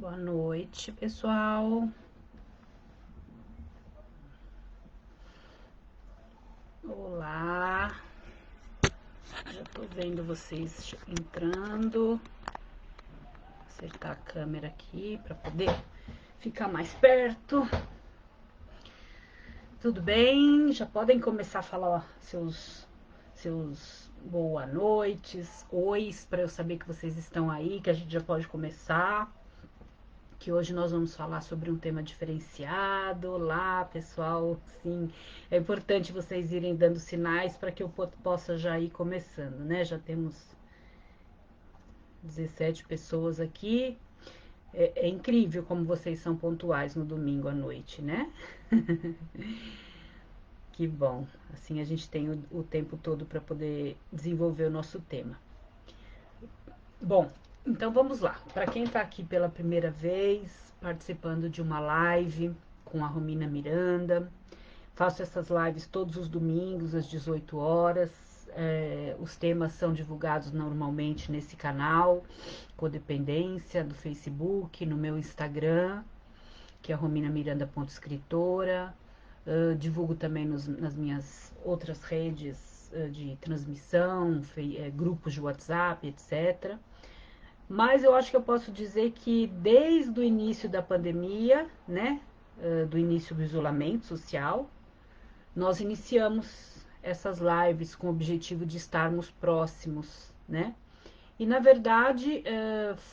Boa noite, pessoal. Olá. Já tô vendo vocês entrando. Acertar a câmera aqui para poder ficar mais perto. Tudo bem? Já podem começar a falar seus boa noites, ois, para eu saber que vocês estão aí, que a gente já pode começar. Que hoje nós vamos falar sobre um tema diferenciado. Olá, pessoal. Sim, é importante vocês irem dando sinais para que eu possa já ir começando, né? Já temos 17 pessoas aqui. É incrível como vocês são pontuais no domingo à noite, né? Que bom. Assim a gente tem o tempo todo para poder desenvolver o nosso tema. Bom, então vamos lá. Para quem está aqui pela primeira vez, participando de uma live com a Romina Miranda, faço essas lives todos os domingos às 18 horas. Os temas são divulgados normalmente nesse canal, Codependência, do Facebook, no meu Instagram, que é rominamiranda.escritora. Divulgo também nas minhas outras redes de transmissão, grupos de WhatsApp, etc. Mas eu acho que eu posso dizer que desde o início da pandemia, né, do início do isolamento social, nós iniciamos essas lives com o objetivo de estarmos próximos, né? E na verdade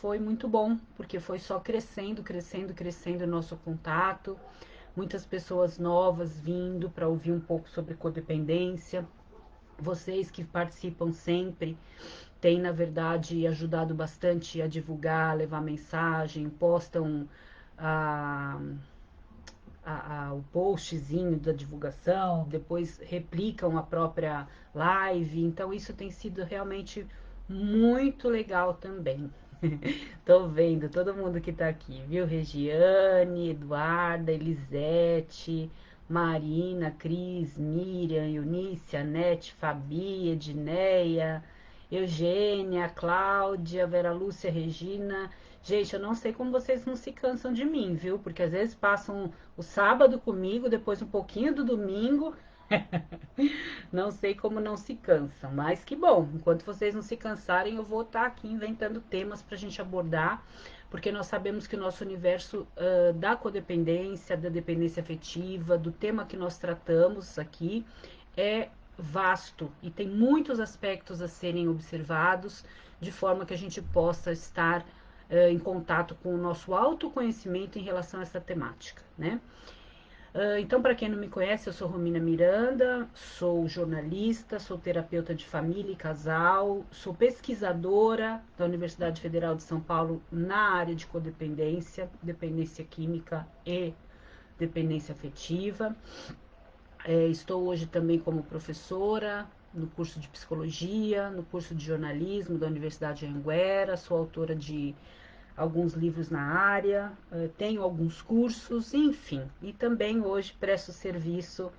foi muito bom, porque foi só crescendo, crescendo, crescendo o nosso contato, muitas pessoas novas vindo para ouvir um pouco sobre codependência. Vocês que participam sempre têm, na verdade, ajudado bastante a divulgar, a levar mensagem, postam a, o postzinho da divulgação, depois replicam a própria live. Então, isso tem sido realmente muito legal também. Tô vendo todo mundo que tá aqui, viu? Regiane, Eduarda, Elisete, Marina, Cris, Miriam, Eunice, Anete, Fabi, Edneia, Eugênia, Cláudia, Vera Lúcia, Regina. Gente, eu não sei como vocês não se cansam de mim, viu? Porque às vezes passam o sábado comigo, depois um pouquinho do domingo. Não sei como não se cansam, mas que bom. Enquanto vocês não se cansarem, eu vou estar aqui inventando temas para a gente abordar, porque nós sabemos que o nosso universo da codependência, da dependência afetiva, do tema que nós tratamos aqui, é vasto e tem muitos aspectos a serem observados, de forma que a gente possa estar em contato com o nosso autoconhecimento em relação a essa temática, né? Então, para quem não me conhece, eu sou Romina Miranda, sou jornalista, sou terapeuta de família e casal, sou pesquisadora da Universidade Federal de São Paulo na área de codependência, dependência química e dependência afetiva. Estou hoje também como professora no curso de psicologia, no curso de jornalismo da Universidade de Anhanguera, sou autora de alguns livros na área, tenho alguns cursos, enfim. E também hoje presto serviço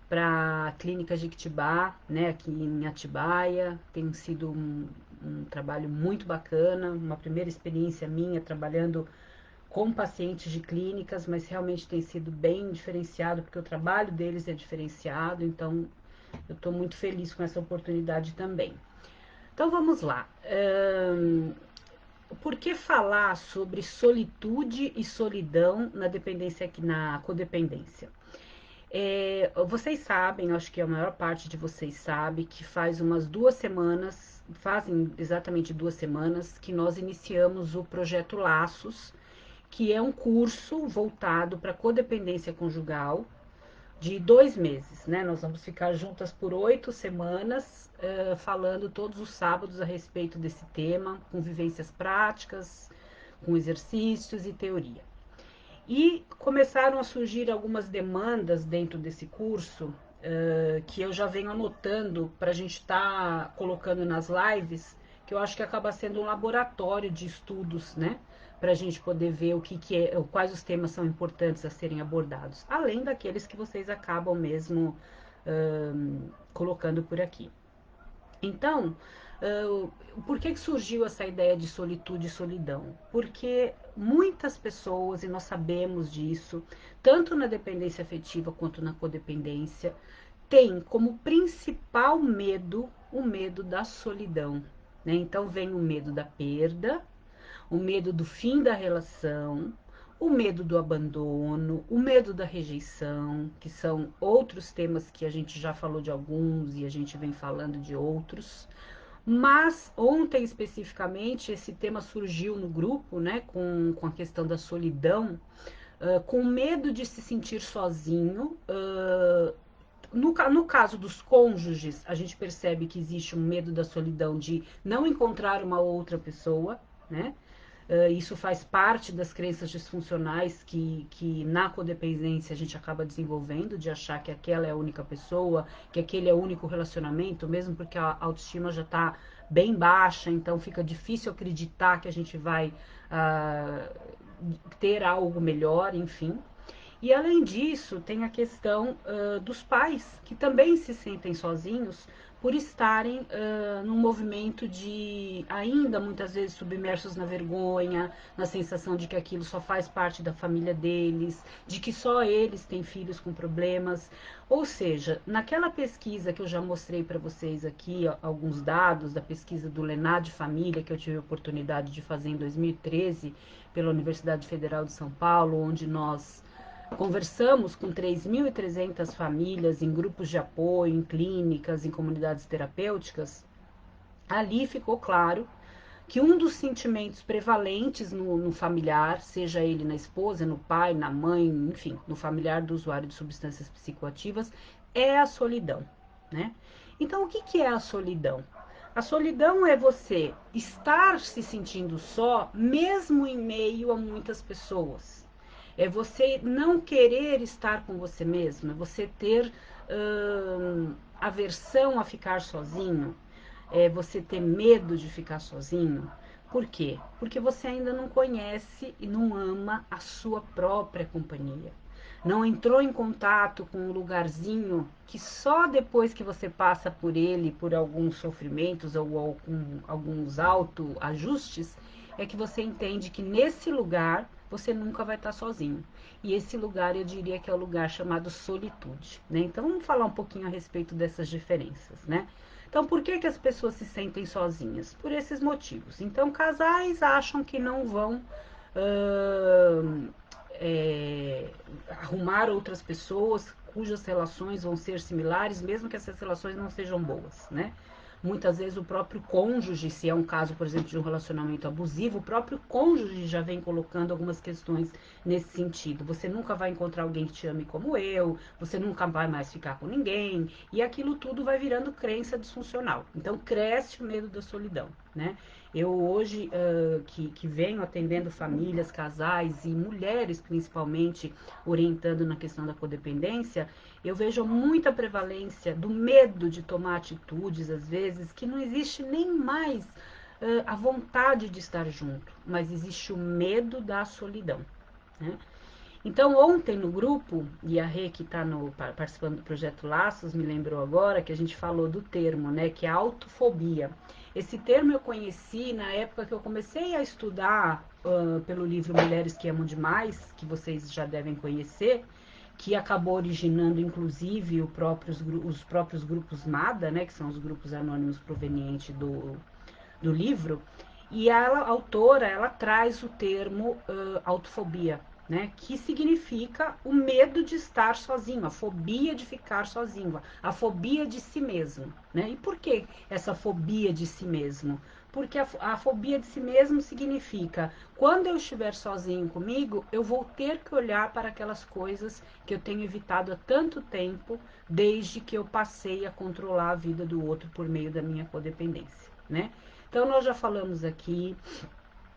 para a Clínica Jequitibá, né, aqui em Atibaia. Tem sido um trabalho muito bacana, uma primeira experiência minha trabalhando com pacientes de clínicas, mas realmente tem sido bem diferenciado, porque o trabalho deles é diferenciado, então eu estou muito feliz com essa oportunidade também. Então vamos lá. Por que falar sobre solitude e solidão na dependência, na codependência? Vocês sabem, acho que a maior parte de vocês sabe, que faz umas 2 semanas, fazem exatamente 2 semanas, que nós iniciamos o projeto Laços, que é um curso voltado para codependência conjugal, de 2 meses, né? Nós vamos ficar juntas por 8 semanas, falando todos os sábados a respeito desse tema, com vivências práticas, com exercícios e teoria. E começaram a surgir algumas demandas dentro desse curso, que eu já venho anotando para a gente estar colocando nas lives, que eu acho que acaba sendo um laboratório de estudos, né? Para a gente poder ver quais os temas são importantes a serem abordados, além daqueles que vocês acabam mesmo colocando por aqui. Então, Por que surgiu essa ideia de solitude e solidão? Porque muitas pessoas, e nós sabemos disso, tanto na dependência afetiva quanto na codependência, têm como principal medo o medo da solidão. Né? Então vem o medo da perda, o medo do fim da relação, o medo do abandono, o medo da rejeição, que são outros temas que a gente já falou de alguns e a gente vem falando de outros. Mas ontem especificamente esse tema surgiu no grupo, né, com a questão da solidão, com medo de se sentir sozinho. No caso dos cônjuges, a gente percebe que existe um medo da solidão de não encontrar uma outra pessoa, né? Isso faz parte das crenças disfuncionais que na codependência a gente acaba desenvolvendo, de achar que aquela é a única pessoa, que aquele é o único relacionamento, mesmo porque a autoestima já está bem baixa, então fica difícil acreditar que a gente vai ter algo melhor, enfim. E além disso, tem a questão dos pais, que também se sentem sozinhos por estarem num movimento de ainda muitas vezes submersos na vergonha, na sensação de que aquilo só faz parte da família deles, de que só eles têm filhos com problemas. Ou seja, naquela pesquisa que eu já mostrei para vocês aqui, alguns dados da pesquisa do Lenar de Família, que eu tive a oportunidade de fazer em 2013 pela Universidade Federal de São Paulo, onde nós conversamos com 3.300 famílias em grupos de apoio, em clínicas, em comunidades terapêuticas. Ali ficou claro que um dos sentimentos prevalentes no familiar, seja ele na esposa, no pai, na mãe, enfim, no familiar do usuário de substâncias psicoativas, é a solidão, né? Então, o que é a solidão? A solidão é você estar se sentindo só, mesmo em meio a muitas pessoas. É você não querer estar com você mesmo, é você ter aversão a ficar sozinho, é você ter medo de ficar sozinho. Por quê? Porque você ainda não conhece e não ama a sua própria companhia. Não entrou em contato com um lugarzinho que só depois que você passa por ele, por alguns sofrimentos ou alguns autoajustes, é que você entende que nesse lugar você nunca vai estar sozinho. E esse lugar eu diria que é o lugar chamado solitude. Né? Então vamos falar um pouquinho a respeito dessas diferenças. Né? Então, por que as pessoas se sentem sozinhas? Por esses motivos. Então, casais acham que não vão arrumar outras pessoas cujas relações vão ser similares, mesmo que essas relações não sejam boas, né? Muitas vezes o próprio cônjuge, se é um caso, por exemplo, de um relacionamento abusivo, o próprio cônjuge já vem colocando algumas questões nesse sentido. Você nunca vai encontrar alguém que te ame como eu, você nunca vai mais ficar com ninguém, e aquilo tudo vai virando crença disfuncional. Então cresce o medo da solidão, né? Eu hoje, que venho atendendo famílias, casais e mulheres principalmente, orientando na questão da codependência, eu vejo muita prevalência do medo de tomar atitudes, às vezes, que não existe nem mais a vontade de estar junto, mas existe o medo da solidão. Né? Então, ontem no grupo, e a Rê, que está participando do projeto Laços, me lembrou agora que a gente falou do termo, né, que é autofobia. Esse termo eu conheci na época que eu comecei a estudar pelo livro Mulheres que Amam Demais, que vocês já devem conhecer, que acabou originando, inclusive, os próprios grupos MADA, né, que são os grupos anônimos provenientes do livro. E a autora, ela traz o termo autofobia, né, que significa o medo de estar sozinho, a fobia de ficar sozinho, a fobia de si mesmo. Né? E por que essa fobia de si mesmo? Porque a fobia de si mesmo significa, quando eu estiver sozinho comigo, eu vou ter que olhar para aquelas coisas que eu tenho evitado há tanto tempo, desde que eu passei a controlar a vida do outro por meio da minha codependência. Né? Então, nós já falamos aqui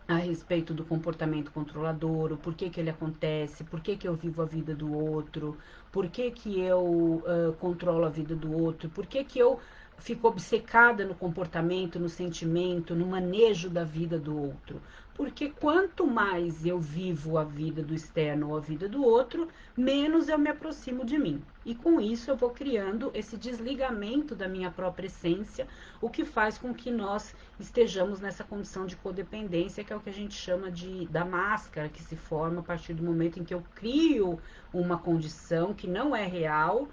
a respeito do comportamento controlador, o porquê que ele acontece, por que eu vivo a vida do outro, por que eu controlo a vida do outro, por que eu fico obcecada no comportamento, no sentimento, no manejo da vida do outro. Porque quanto mais eu vivo a vida do externo ou a vida do outro, menos eu me aproximo de mim. E com isso eu vou criando esse desligamento da minha própria essência, o que faz com que nós estejamos nessa condição de codependência, que é o que a gente chama da máscara que se forma a partir do momento em que eu crio uma condição que não é real,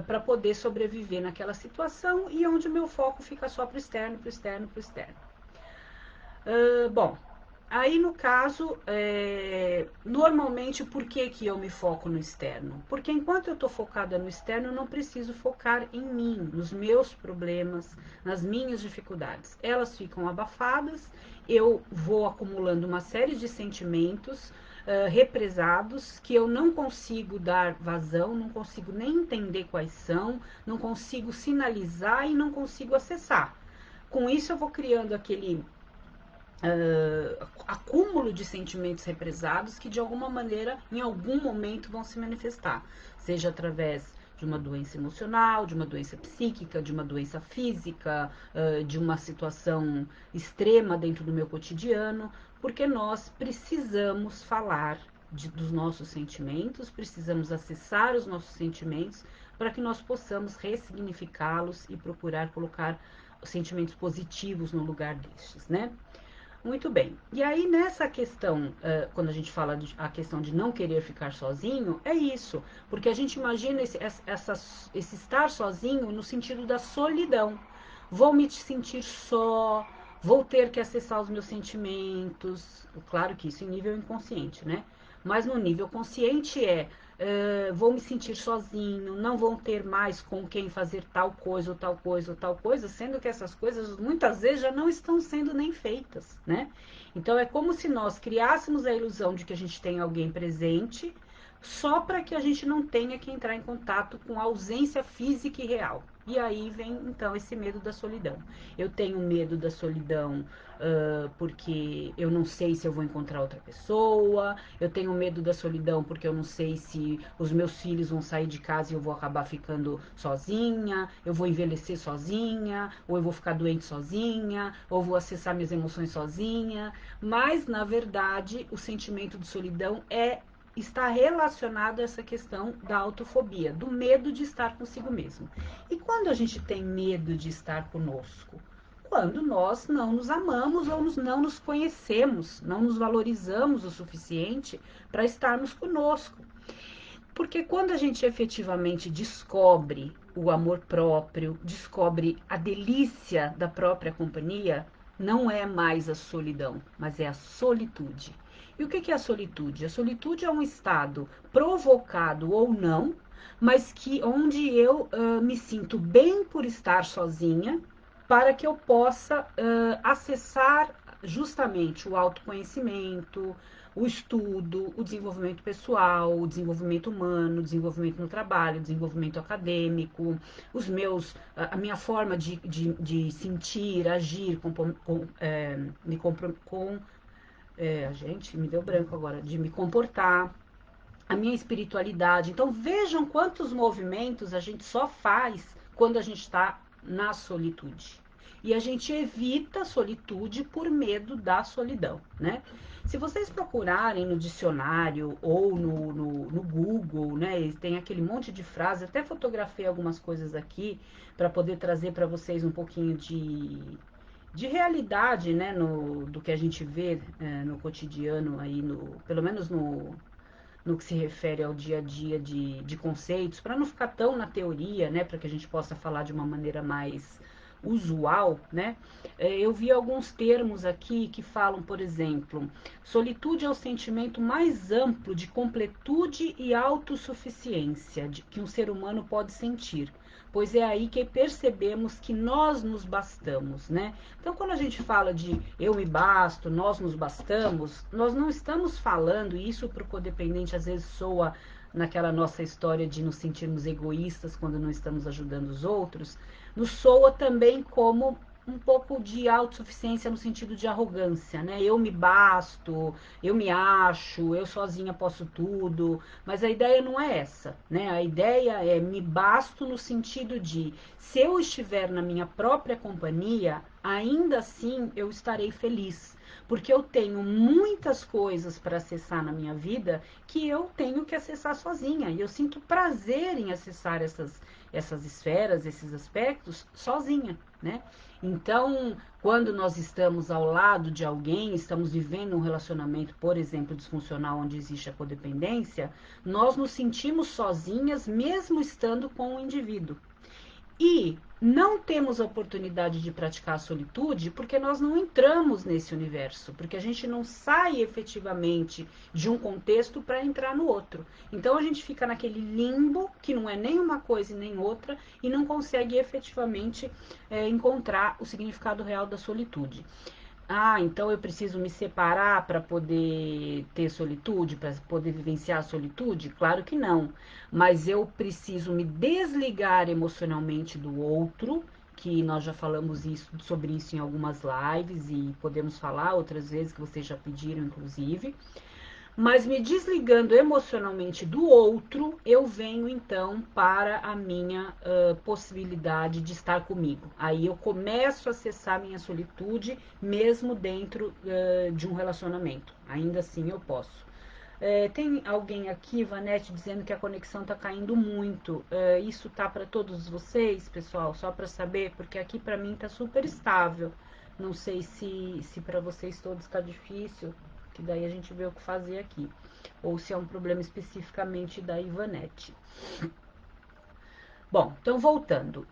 para poder sobreviver naquela situação e onde o meu foco fica só para o externo, para o externo, para o externo. Bom, aí no caso, normalmente por que eu me foco no externo? Porque enquanto eu estou focada no externo, eu não preciso focar em mim, nos meus problemas, nas minhas dificuldades. Elas ficam abafadas, eu vou acumulando uma série de sentimentos represados que eu não consigo dar vazão, não consigo nem entender quais são, não consigo sinalizar e não consigo acessar. Com isso eu vou criando aquele acúmulo de sentimentos represados que de alguma maneira, em algum momento, vão se manifestar, seja através de uma doença emocional, de uma doença psíquica, de uma doença física, de uma situação extrema dentro do meu cotidiano, porque nós precisamos falar dos nossos sentimentos, precisamos acessar os nossos sentimentos para que nós possamos ressignificá-los e procurar colocar os sentimentos positivos no lugar destes, né? Muito bem. E aí, nessa questão, quando a gente fala a questão de não querer ficar sozinho, é isso. Porque a gente imagina esse estar sozinho no sentido da solidão. Vou me sentir só, vou ter que acessar os meus sentimentos. Claro que isso em nível inconsciente, né? Mas no nível consciente vou me sentir sozinho, não vou ter mais com quem fazer tal coisa ou tal coisa ou tal coisa, sendo que essas coisas muitas vezes já não estão sendo nem feitas, né? Então é como se nós criássemos a ilusão de que a gente tem alguém presente, só para que a gente não tenha que entrar em contato com a ausência física e real. E aí vem então esse medo da solidão. Eu tenho medo da solidão porque eu não sei se eu vou encontrar outra pessoa, eu tenho medo da solidão porque eu não sei se os meus filhos vão sair de casa e eu vou acabar ficando sozinha, eu vou envelhecer sozinha, ou eu vou ficar doente sozinha, ou vou acessar minhas emoções sozinha. Mas, na verdade, o sentimento de solidão está relacionado a essa questão da autofobia, do medo de estar consigo mesmo. E quando a gente tem medo de estar conosco? Quando nós não nos amamos ou não nos conhecemos, não nos valorizamos o suficiente para estarmos conosco. Porque quando a gente efetivamente descobre o amor próprio, descobre a delícia da própria companhia, não é mais a solidão, mas é a solitude. E o que é a solitude? A solitude é um estado provocado ou não, mas onde eu me sinto bem por estar sozinha, para que eu possa acessar justamente o autoconhecimento, o estudo, o desenvolvimento pessoal, o desenvolvimento humano, o desenvolvimento no trabalho, o desenvolvimento acadêmico, a minha forma de sentir, agir, a gente me deu branco agora, de me comportar, a minha espiritualidade. Então vejam quantos movimentos a gente só faz quando a gente está na solitude. E a gente evita a solitude por medo da solidão, né? Se vocês procurarem no dicionário ou no Google, né, tem aquele monte de frases, até fotografei algumas coisas aqui para poder trazer para vocês um pouquinho de realidade, né, do que a gente vê no cotidiano aí, pelo menos no que se refere ao dia a dia de conceitos, para não ficar tão na teoria, né, para que a gente possa falar de uma maneira mais usual, né? Eu vi alguns termos aqui que falam, por exemplo, solitude é o sentimento mais amplo de completude e autossuficiência que um ser humano pode sentir, pois é aí que percebemos que nós nos bastamos, né? Então, quando a gente fala de eu me basto, nós nos bastamos, nós não estamos falando, e isso para o codependente às vezes soa naquela nossa história de nos sentirmos egoístas quando não estamos ajudando os outros, nos soa também como um pouco de autossuficiência no sentido de arrogância, né? Eu me basto, eu me acho, eu sozinha posso tudo, mas a ideia não é essa, né? A ideia é me basto no sentido de, se eu estiver na minha própria companhia, ainda assim eu estarei feliz, porque eu tenho muitas coisas para acessar na minha vida que eu tenho que acessar sozinha, e eu sinto prazer em acessar essas esferas, esses aspectos, sozinha, né? Então, quando nós estamos ao lado de alguém, estamos vivendo um relacionamento, por exemplo, disfuncional, onde existe a codependência, nós nos sentimos sozinhas, mesmo estando com o indivíduo. E não temos a oportunidade de praticar a solitude porque nós não entramos nesse universo, porque a gente não sai efetivamente de um contexto para entrar no outro. Então a gente fica naquele limbo que não é nem uma coisa e nem outra e não consegue efetivamente encontrar o significado real da solitude. Ah, então eu preciso me separar para poder ter solitude, para poder vivenciar a solitude? Claro que não. Mas eu preciso me desligar emocionalmente do outro, que nós já falamos sobre isso em algumas lives e podemos falar outras vezes que vocês já pediram, inclusive. Mas me desligando emocionalmente do outro, eu venho então para a minha possibilidade de estar comigo. Aí eu começo a acessar minha solitude, mesmo dentro de um relacionamento. Ainda assim eu posso. Tem alguém aqui, Vanete, dizendo que a conexão está caindo muito. Isso tá para todos vocês, pessoal? Só para saber, porque aqui para mim está super estável. Não sei se para vocês todos está difícil, que daí a gente vê o que fazer aqui. Ou se é um problema especificamente da Ivanete. Bom, então voltando.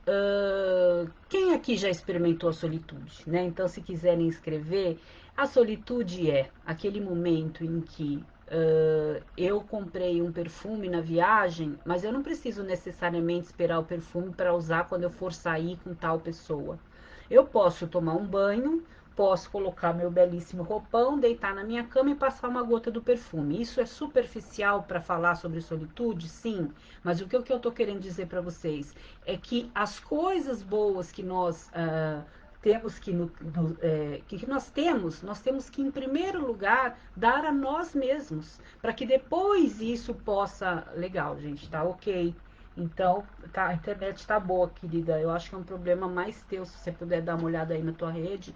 Quem aqui já experimentou a solitude, né? Então, se quiserem escrever, a solitude é aquele momento em que eu comprei um perfume na viagem, mas eu não preciso necessariamente esperar o perfume para usar quando eu for sair com tal pessoa. Eu posso tomar um banho, posso colocar meu belíssimo roupão, deitar na minha cama e passar uma gota do perfume. Isso é superficial para falar sobre solitude? Sim. Mas o que eu estou querendo dizer para vocês é que as coisas boas que nós temos nós temos que, em primeiro lugar, dar a nós mesmos, para que depois isso possa. Legal, gente, tá ok. Então, tá, a internet tá boa, querida. Eu acho que é um problema mais teu, se você puder dar uma olhada aí na tua rede.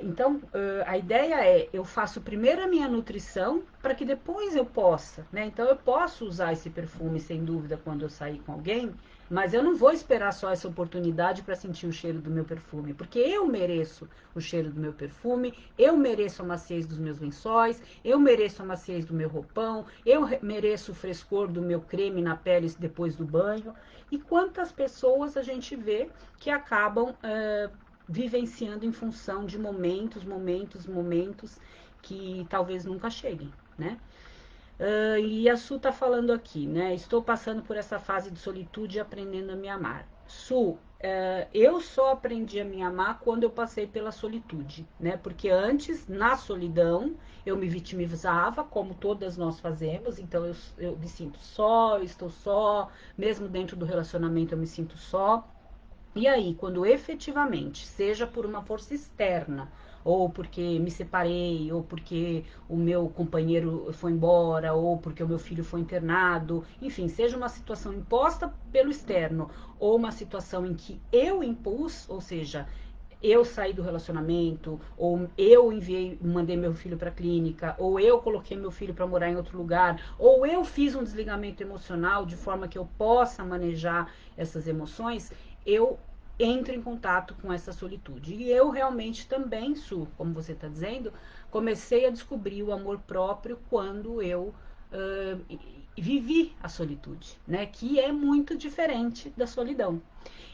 Então, a ideia é, eu faço primeiro a minha nutrição para que depois eu possa, né? Então, eu posso usar esse perfume, sem dúvida, quando eu sair com alguém, mas eu não vou esperar só essa oportunidade para sentir o cheiro do meu perfume, porque eu mereço o cheiro do meu perfume, eu mereço a maciez dos meus lençóis, eu mereço a maciez do meu roupão, eu mereço o frescor do meu creme na pele depois do banho. E quantas pessoas a gente vê que acabam vivenciando em função de momentos que talvez nunca cheguem, né? E a Su tá falando aqui, né? Estou passando por essa fase de solitude e aprendendo a me amar. Su, eu só aprendi a me amar quando eu passei pela solitude, né? Porque antes, na solidão, eu me vitimizava, como todas nós fazemos, então eu me sinto só, eu estou só, mesmo dentro do relacionamento eu me sinto só. E aí, quando efetivamente, seja por uma força externa, ou porque me separei, ou porque o meu companheiro foi embora, ou porque o meu filho foi internado, enfim, seja uma situação imposta pelo externo, ou uma situação em que eu impus, ou seja, eu saí do relacionamento, ou eu mandei meu filho para a clínica, ou eu coloquei meu filho para morar em outro lugar, ou eu fiz um desligamento emocional de forma que eu possa manejar essas emoções, eu entro em contato com essa solitude. E eu realmente também, Su, como você está dizendo, comecei a descobrir o amor próprio quando eu vivi a solitude, né? Que é muito diferente da solidão.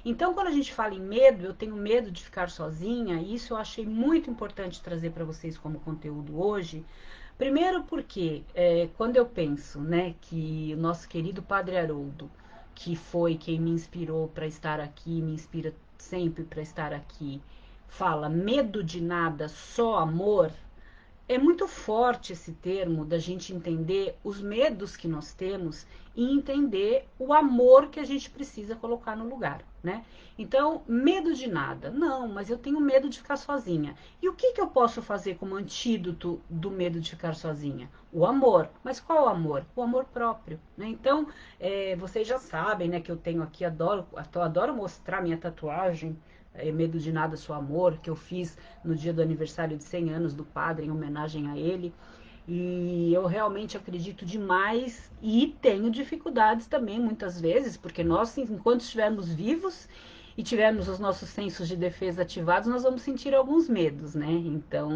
Então, quando a gente fala em medo, eu tenho medo de ficar sozinha, e isso eu achei muito importante trazer para vocês como conteúdo hoje. Primeiro porque quando eu penso, né, que o nosso querido Padre Haroldo, que foi quem me inspirou para estar aqui, me inspira sempre para estar aqui, fala medo de nada, só amor. é muito forte esse termo da gente entender os medos que nós temos e entender o amor que a gente precisa colocar no lugar, né? Então, medo de nada. Não, mas eu tenho medo de ficar sozinha. E o que eu posso fazer como antídoto do medo de ficar sozinha? O amor. Mas qual o amor? O amor próprio, né? Então, vocês já sabem, né, que eu tenho aqui, adoro mostrar minha tatuagem, Medo de Nada, Só Amor, que eu fiz no dia do aniversário de 100 anos do padre, em homenagem a ele. E eu realmente acredito demais e tenho dificuldades também, muitas vezes, porque nós, enquanto estivermos vivos e tivermos os nossos sensos de defesa ativados, nós vamos sentir alguns medos, né? Então,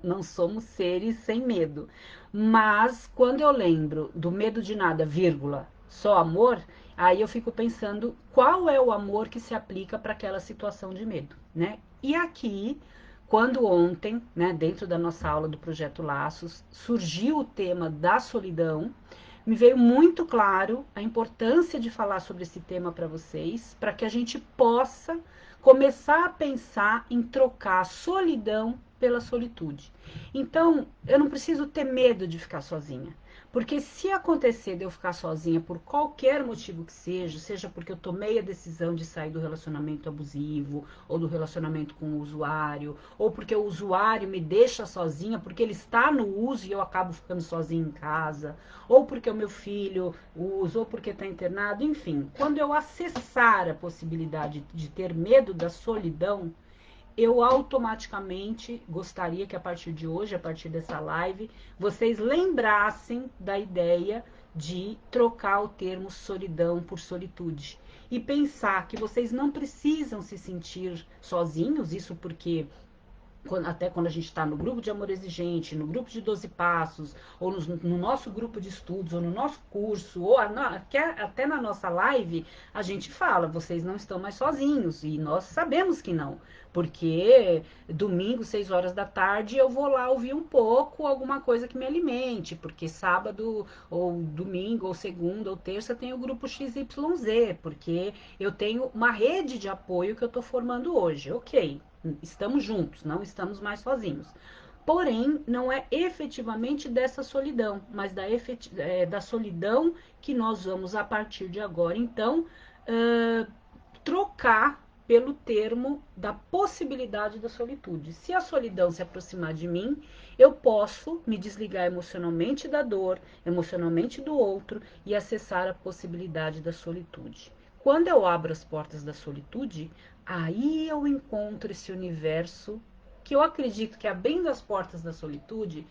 não somos seres sem medo. Mas, quando eu lembro do medo de nada, vírgula, só amor, aí eu fico pensando qual é o amor que se aplica para aquela situação de medo, né? E aqui, quando ontem, né, dentro da nossa aula do Projeto Laços, surgiu o tema da solidão, me veio muito claro a importância de falar sobre esse tema para vocês, para que a gente possa começar a pensar em trocar a solidão pela solitude. Então, eu não preciso ter medo de ficar sozinha. Porque se acontecer de eu ficar sozinha por qualquer motivo que seja, seja porque eu tomei a decisão de sair do relacionamento abusivo, ou do relacionamento com o usuário, ou porque o usuário me deixa sozinha, porque ele está no uso e eu acabo ficando sozinha em casa, ou porque o meu filho usa, ou porque está internado, enfim. Quando eu acessar a possibilidade de ter medo da solidão, eu automaticamente gostaria que a partir de hoje, a partir dessa live, vocês lembrassem da ideia de trocar o termo solidão por solitude. E pensar que vocês não precisam se sentir sozinhos, isso até quando a gente está no grupo de amor exigente, no grupo de 12 passos, ou no nosso grupo de estudos, ou no nosso curso, ou até na nossa live, a gente fala, vocês não estão mais sozinhos, e nós sabemos que não, porque domingo, 6 horas da tarde, eu vou lá ouvir um pouco, alguma coisa que me alimente, porque sábado, ou domingo, ou segunda, ou terça, tem o grupo XYZ, porque eu tenho uma rede de apoio que eu estou formando hoje, ok. Estamos juntos, não estamos mais sozinhos. Porém, não é efetivamente dessa solidão, mas da solidão que nós vamos, a partir de agora, então, trocar pelo termo da possibilidade da solitude. Se a solidão se aproximar de mim, eu posso me desligar emocionalmente da dor, emocionalmente do outro e acessar a possibilidade da solitude. Quando eu abro as portas da solitude, aí eu encontro esse universo que eu acredito que, abrindo as portas da solitude,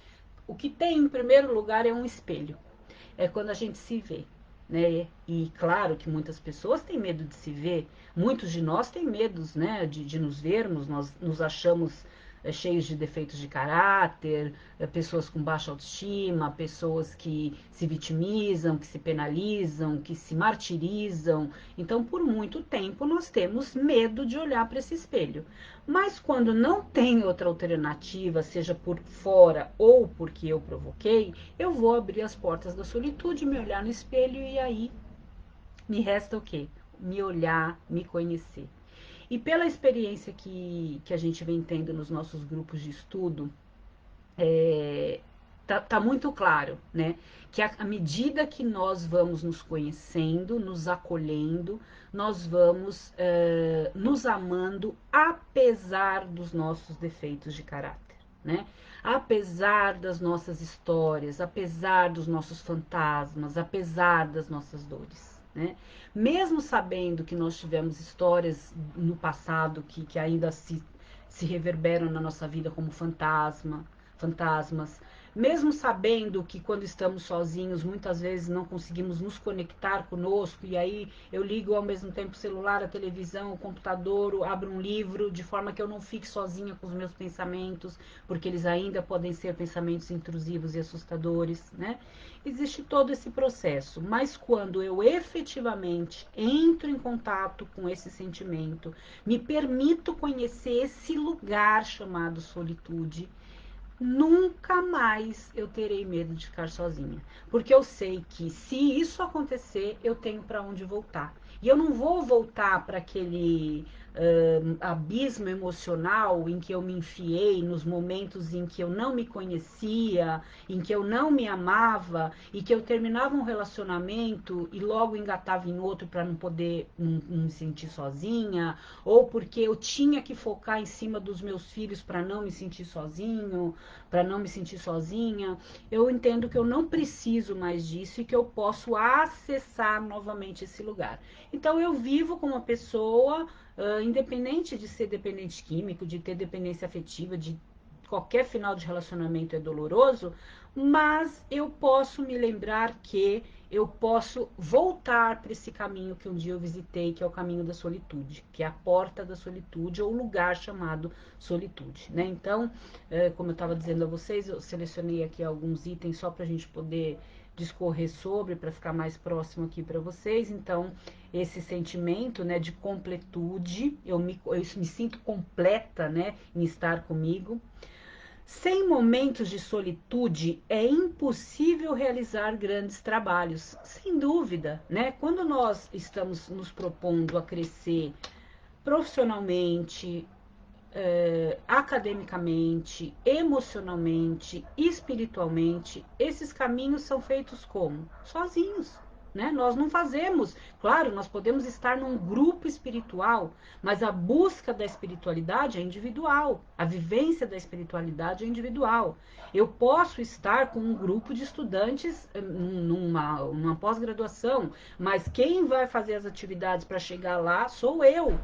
o que tem em primeiro lugar é um espelho. É quando a gente se vê, né? E claro que muitas pessoas têm medo de se ver, muitos de nós têm medos, né, de nos vermos, nós nos achamos cheios de defeitos de caráter, pessoas com baixa autoestima, pessoas que se vitimizam, que se penalizam, que se martirizam. Então, por muito tempo, nós temos medo de olhar para esse espelho. Mas quando não tem outra alternativa, seja por fora ou porque eu provoquei, eu vou abrir as portas da solitude, me olhar no espelho e aí me resta o quê? Me olhar, me conhecer. E pela experiência que a gente vem tendo nos nossos grupos de estudo, tá muito claro, né? Que à medida que nós vamos nos conhecendo, nos acolhendo, nós vamos nos amando, apesar dos nossos defeitos de caráter, né? Apesar das nossas histórias, apesar dos nossos fantasmas, apesar das nossas dores, né? Mesmo sabendo que nós tivemos histórias no passado que ainda se reverberam na nossa vida como fantasmas, mesmo sabendo que quando estamos sozinhos, muitas vezes não conseguimos nos conectar conosco, e aí eu ligo ao mesmo tempo o celular, a televisão, o computador, abro um livro, de forma que eu não fique sozinha com os meus pensamentos, porque eles ainda podem ser pensamentos intrusivos e assustadores, né? Existe todo esse processo, mas quando eu efetivamente entro em contato com esse sentimento, me permito conhecer esse lugar chamado solitude, nunca mais eu terei medo de ficar sozinha. Porque eu sei que se isso acontecer, eu tenho para onde voltar. E eu não vou voltar para abismo emocional em que eu me enfiei, nos momentos em que eu não me conhecia, em que eu não me amava e que eu terminava um relacionamento e logo engatava em outro para não poder não me sentir sozinha, ou porque eu tinha que focar em cima dos meus filhos para não me sentir sozinho, para não me sentir sozinha. Eu entendo que eu não preciso mais disso e que eu posso acessar novamente esse lugar. Então eu vivo com uma pessoa, independente de ser dependente químico, de ter dependência afetiva, de qualquer final de relacionamento é doloroso, mas eu posso me lembrar que eu posso voltar para esse caminho que um dia eu visitei, que é o caminho da solitude, que é a porta da solitude, ou lugar chamado solitude, né? Então, como eu estava dizendo a vocês, eu selecionei aqui alguns itens só para a gente poder discorrer sobre, para ficar mais próximo aqui para vocês. Então, esse sentimento, né, de completude, eu me sinto completa, né, em estar comigo. Sem momentos de solitude é impossível realizar grandes trabalhos, sem dúvida, né? Quando nós estamos nos propondo a crescer profissionalmente, academicamente, emocionalmente, espiritualmente, esses caminhos são feitos como? Sozinhos. Né? Nós não fazemos. Claro, nós podemos estar num grupo espiritual, mas a busca da espiritualidade é individual. A vivência da espiritualidade é individual. Eu posso estar com um grupo de estudantes numa pós-graduação, mas quem vai fazer as atividades para chegar lá sou eu.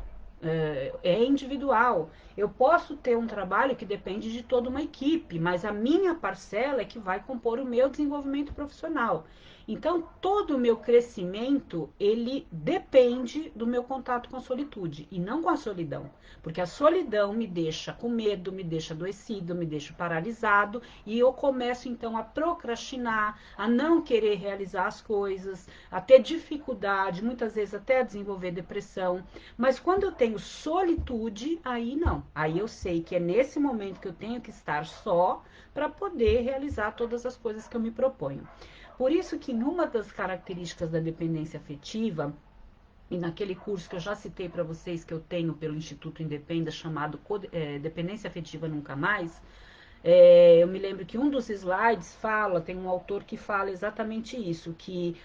É individual. Eu posso ter um trabalho que depende de toda uma equipe, mas a minha parcela é que vai compor o meu desenvolvimento profissional. Então, todo o meu crescimento, ele depende do meu contato com a solitude e não com a solidão. Porque a solidão me deixa com medo, me deixa adoecido, me deixa paralisado e eu começo então a procrastinar, a não querer realizar as coisas, a ter dificuldade, muitas vezes até a desenvolver depressão. Mas quando eu tenho solitude, aí não. Aí eu sei que é nesse momento que eu tenho que estar só para poder realizar todas as coisas que eu me proponho. Por isso que numa das características da dependência afetiva, e naquele curso que eu já citei para vocês que eu tenho pelo Instituto Independa, chamado Dependência Afetiva Nunca Mais, eu me lembro que um dos slides fala, tem um autor que fala exatamente isso, que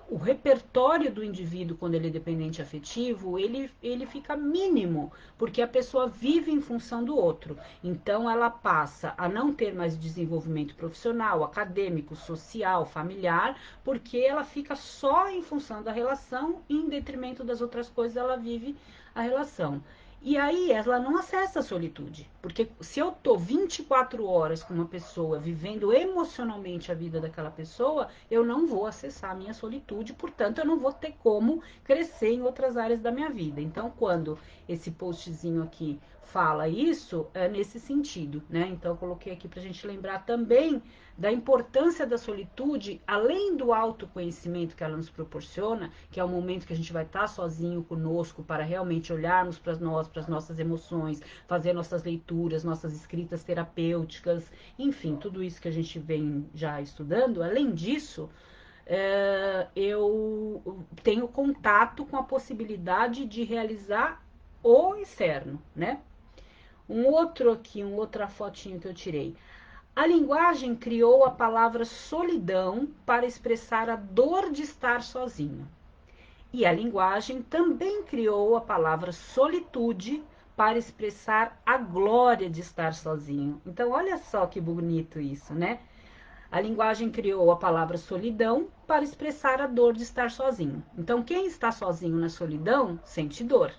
o repertório do indivíduo, quando ele é dependente afetivo, ele fica mínimo, porque a pessoa vive em função do outro. Então, ela passa a não ter mais desenvolvimento profissional, acadêmico, social, familiar, porque ela fica só em função da relação e em detrimento das outras coisas ela vive a relação. E aí ela não acessa a solitude, porque se eu tô 24 horas com uma pessoa, vivendo emocionalmente a vida daquela pessoa, eu não vou acessar a minha solitude, portanto eu não vou ter como crescer em outras áreas da minha vida. Então, quando esse postzinho aqui fala isso, é nesse sentido, né? Então eu coloquei aqui pra gente lembrar também da importância da solitude, além do autoconhecimento que ela nos proporciona, que é o momento que a gente vai estar sozinho conosco para realmente olharmos para nós, para as nossas emoções, fazer nossas leituras, nossas escritas terapêuticas, enfim, tudo isso que a gente vem já estudando. Além disso, eu tenho contato com a possibilidade de realizar o externo, né? Outra fotinho que eu tirei. A linguagem criou a palavra solidão para expressar a dor de estar sozinho. E a linguagem também criou a palavra solitude para expressar a glória de estar sozinho. Então, olha só que bonito isso, né? A linguagem criou a palavra solidão para expressar a dor de estar sozinho. Então, quem está sozinho na solidão sente dor.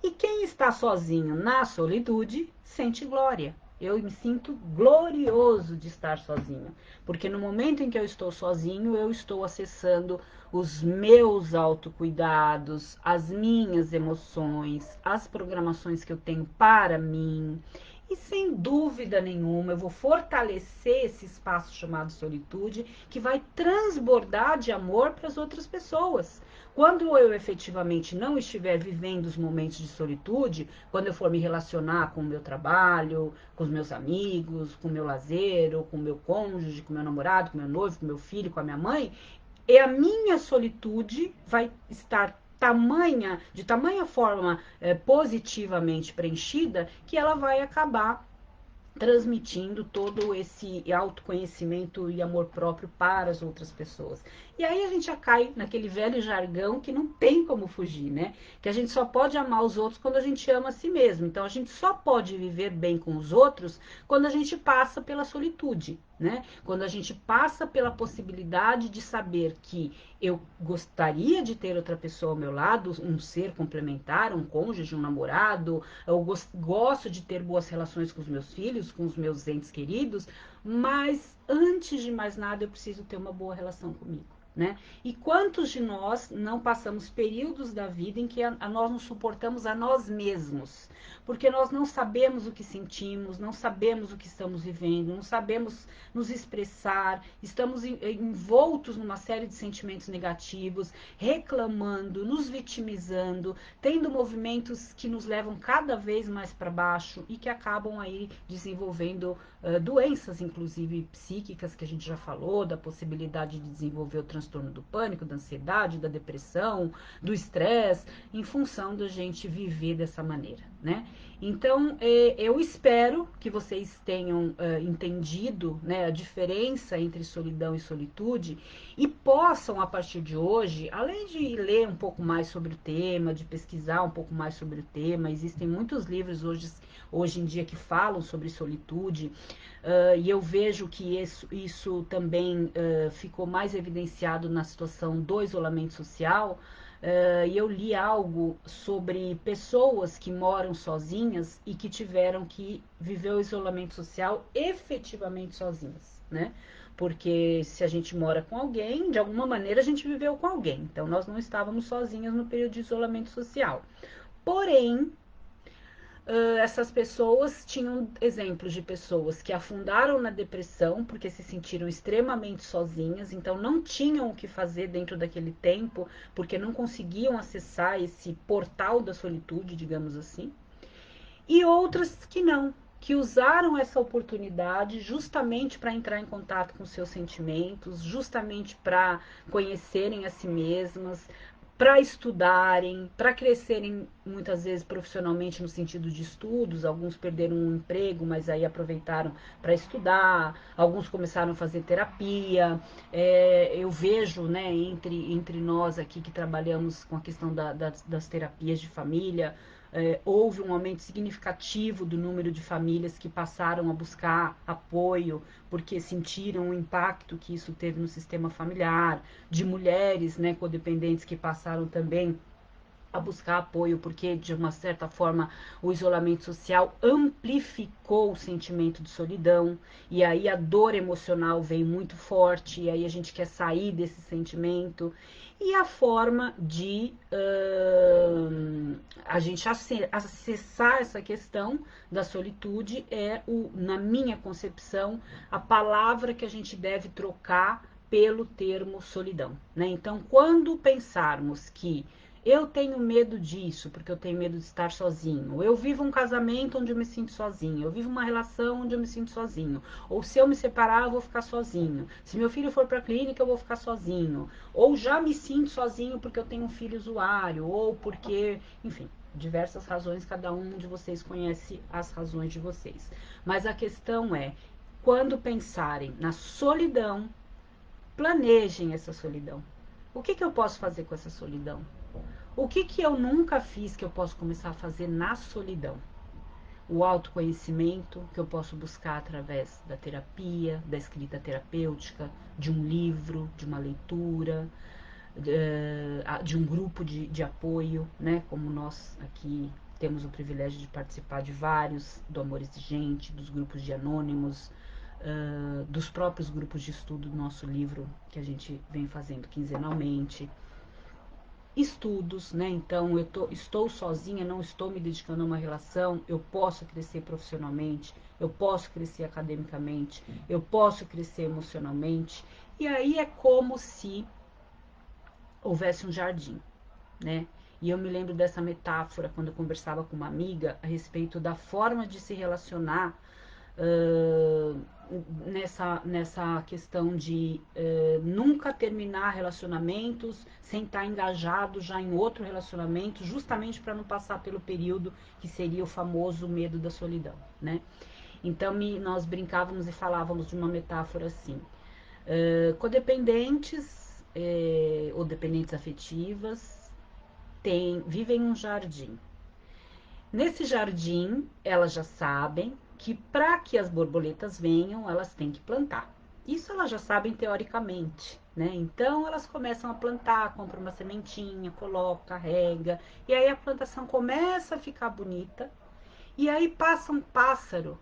E quem está sozinho na solitude sente glória. Eu me sinto glorioso de estar sozinho, porque no momento em que eu estou sozinho, eu estou acessando os meus autocuidados, as minhas emoções, as programações que eu tenho para mim. E sem dúvida nenhuma, eu vou fortalecer esse espaço chamado solitude, que vai transbordar de amor para as outras pessoas. Quando eu efetivamente não estiver vivendo os momentos de solitude, quando eu for me relacionar com o meu trabalho, com os meus amigos, com o meu lazer, ou com o meu cônjuge, com o meu namorado, com o meu noivo, com o meu filho, com a minha mãe, e a minha solitude vai estar de tamanha forma positivamente preenchida, que ela vai acabar transmitindo todo esse autoconhecimento e amor próprio para as outras pessoas. E aí a gente já cai naquele velho jargão que não tem como fugir, né? Que a gente só pode amar os outros quando a gente ama a si mesmo. Então a gente só pode viver bem com os outros quando a gente passa pela solitude, né? Quando a gente passa pela possibilidade de saber que eu gostaria de ter outra pessoa ao meu lado, um ser complementar, um cônjuge, um namorado, eu gosto de ter boas relações com os meus filhos, com os meus entes queridos, mas antes de mais nada eu preciso ter uma boa relação comigo. Né? E quantos de nós não passamos períodos da vida em que nós nos suportamos a nós mesmos? Porque nós não sabemos o que sentimos, não sabemos o que estamos vivendo, não sabemos nos expressar, estamos envoltos numa série de sentimentos negativos, reclamando, nos vitimizando, tendo movimentos que nos levam cada vez mais para baixo e que acabam aí desenvolvendo doenças, inclusive psíquicas, que a gente já falou, da possibilidade de desenvolver o transtorno do pânico, da ansiedade, da depressão, do estresse, em função da gente viver dessa maneira, né? Então, eu espero que vocês tenham entendido, né, a diferença entre solidão e solitude e possam, a partir de hoje, além de ler um pouco mais sobre o tema, de pesquisar um pouco mais sobre o tema, existem muitos livros hoje em dia que falam sobre solitude, e eu vejo que isso também ficou mais evidenciado na situação do isolamento social. E eu li algo sobre pessoas que moram sozinhas e que tiveram que viver o isolamento social efetivamente sozinhas, né? Porque se a gente mora com alguém, de alguma maneira a gente viveu com alguém. Então nós não estávamos sozinhas no período de isolamento social. Porém, essas pessoas tinham exemplos de pessoas que afundaram na depressão porque se sentiram extremamente sozinhas, então não tinham o que fazer dentro daquele tempo, porque não conseguiam acessar esse portal da solitude, digamos assim. E outras que não, que usaram essa oportunidade justamente para entrar em contato com seus sentimentos, justamente para conhecerem a si mesmas, para estudarem, para crescerem muitas vezes profissionalmente no sentido de estudos. Alguns perderam um emprego, mas aí aproveitaram para estudar. Alguns começaram a fazer terapia. Eu vejo, né, entre nós aqui que trabalhamos com a questão das terapias de família, houve um aumento significativo do número de famílias que passaram a buscar apoio porque sentiram o impacto que isso teve no sistema familiar, de mulheres, né, codependentes que passaram também a buscar apoio, porque de uma certa forma o isolamento social amplificou o sentimento de solidão, e aí a dor emocional veio muito forte, e aí a gente quer sair desse sentimento. E a forma de a gente acessar essa questão da solitude é, na minha concepção, a palavra que a gente deve trocar pelo termo solidão, né? Então, quando pensarmos que eu tenho medo disso, porque eu tenho medo de estar sozinho. Eu vivo um casamento onde eu me sinto sozinho. Eu vivo uma relação onde eu me sinto sozinho. Ou se eu me separar, eu vou ficar sozinho. Se meu filho for para a clínica, eu vou ficar sozinho. Ou já me sinto sozinho porque eu tenho um filho usuário. Ou porque, enfim, diversas razões. Cada um de vocês conhece as razões de vocês. Mas a questão é, quando pensarem na solidão, planejem essa solidão. O que eu posso fazer com essa solidão? O que eu nunca fiz que eu posso começar a fazer na solidão? O autoconhecimento que eu posso buscar através da terapia, da escrita terapêutica, de um livro, de uma leitura, de um grupo de apoio, né? Como nós aqui temos o privilégio de participar de vários, do Amor Exigente, dos grupos de anônimos, dos próprios grupos de estudo do nosso livro que a gente vem fazendo quinzenalmente. Estudos, né? Então estou sozinha, não estou me dedicando a uma relação, eu posso crescer profissionalmente, eu posso crescer academicamente, eu posso crescer emocionalmente. E aí é como se houvesse um jardim, né? E eu me lembro dessa metáfora quando eu conversava com uma amiga a respeito da forma de se relacionar nessa questão de nunca terminar relacionamentos sem estar engajado já em outro relacionamento, justamente para não passar pelo período que seria o famoso medo da solidão, né? Então nós brincávamos e falávamos de uma metáfora assim: codependentes ou dependentes afetivas vivem em um jardim. Nesse jardim, elas já sabem que para que as borboletas venham, elas têm que plantar. Isso elas já sabem teoricamente, né? Então elas começam a plantar, compram uma sementinha, coloca, rega, e aí a plantação começa a ficar bonita, e aí passa um pássaro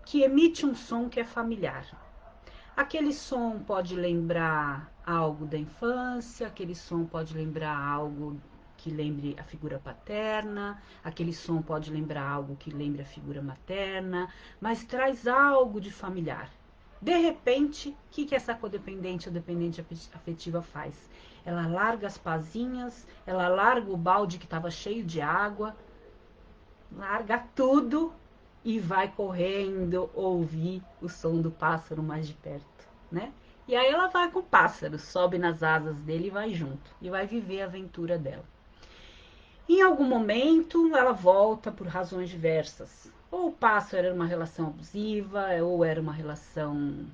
que emite um som que é familiar. Aquele som pode lembrar algo da infância, aquele som pode lembrar algo que lembre a figura paterna, aquele som pode lembrar algo que lembre a figura materna, mas traz algo de familiar. De repente, o que essa codependente ou dependente afetiva faz? Ela larga as pazinhas, ela larga o balde que estava cheio de água, larga tudo e vai correndo ouvir o som do pássaro mais de perto, né? E aí ela vai com o pássaro, sobe nas asas dele e vai junto. E vai viver a aventura dela. Em algum momento ela volta por razões diversas. Ou o pássaro era uma relação abusiva, ou era uma relação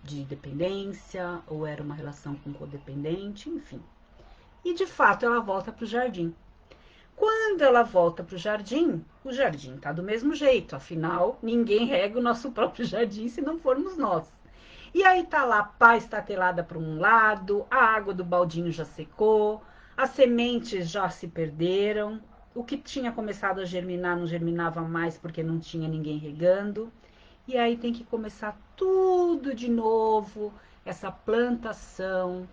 de dependência, ou era uma relação com codependente, enfim. E de fato ela volta para o jardim. Quando ela volta para o jardim está do mesmo jeito, afinal, ninguém rega o nosso próprio jardim se não formos nós. E aí tá lá a pá estatelada para um lado, a água do baldinho já secou, as sementes já se perderam, o que tinha começado a germinar não germinava mais porque não tinha ninguém regando. E aí tem que começar tudo de novo, essa plantação,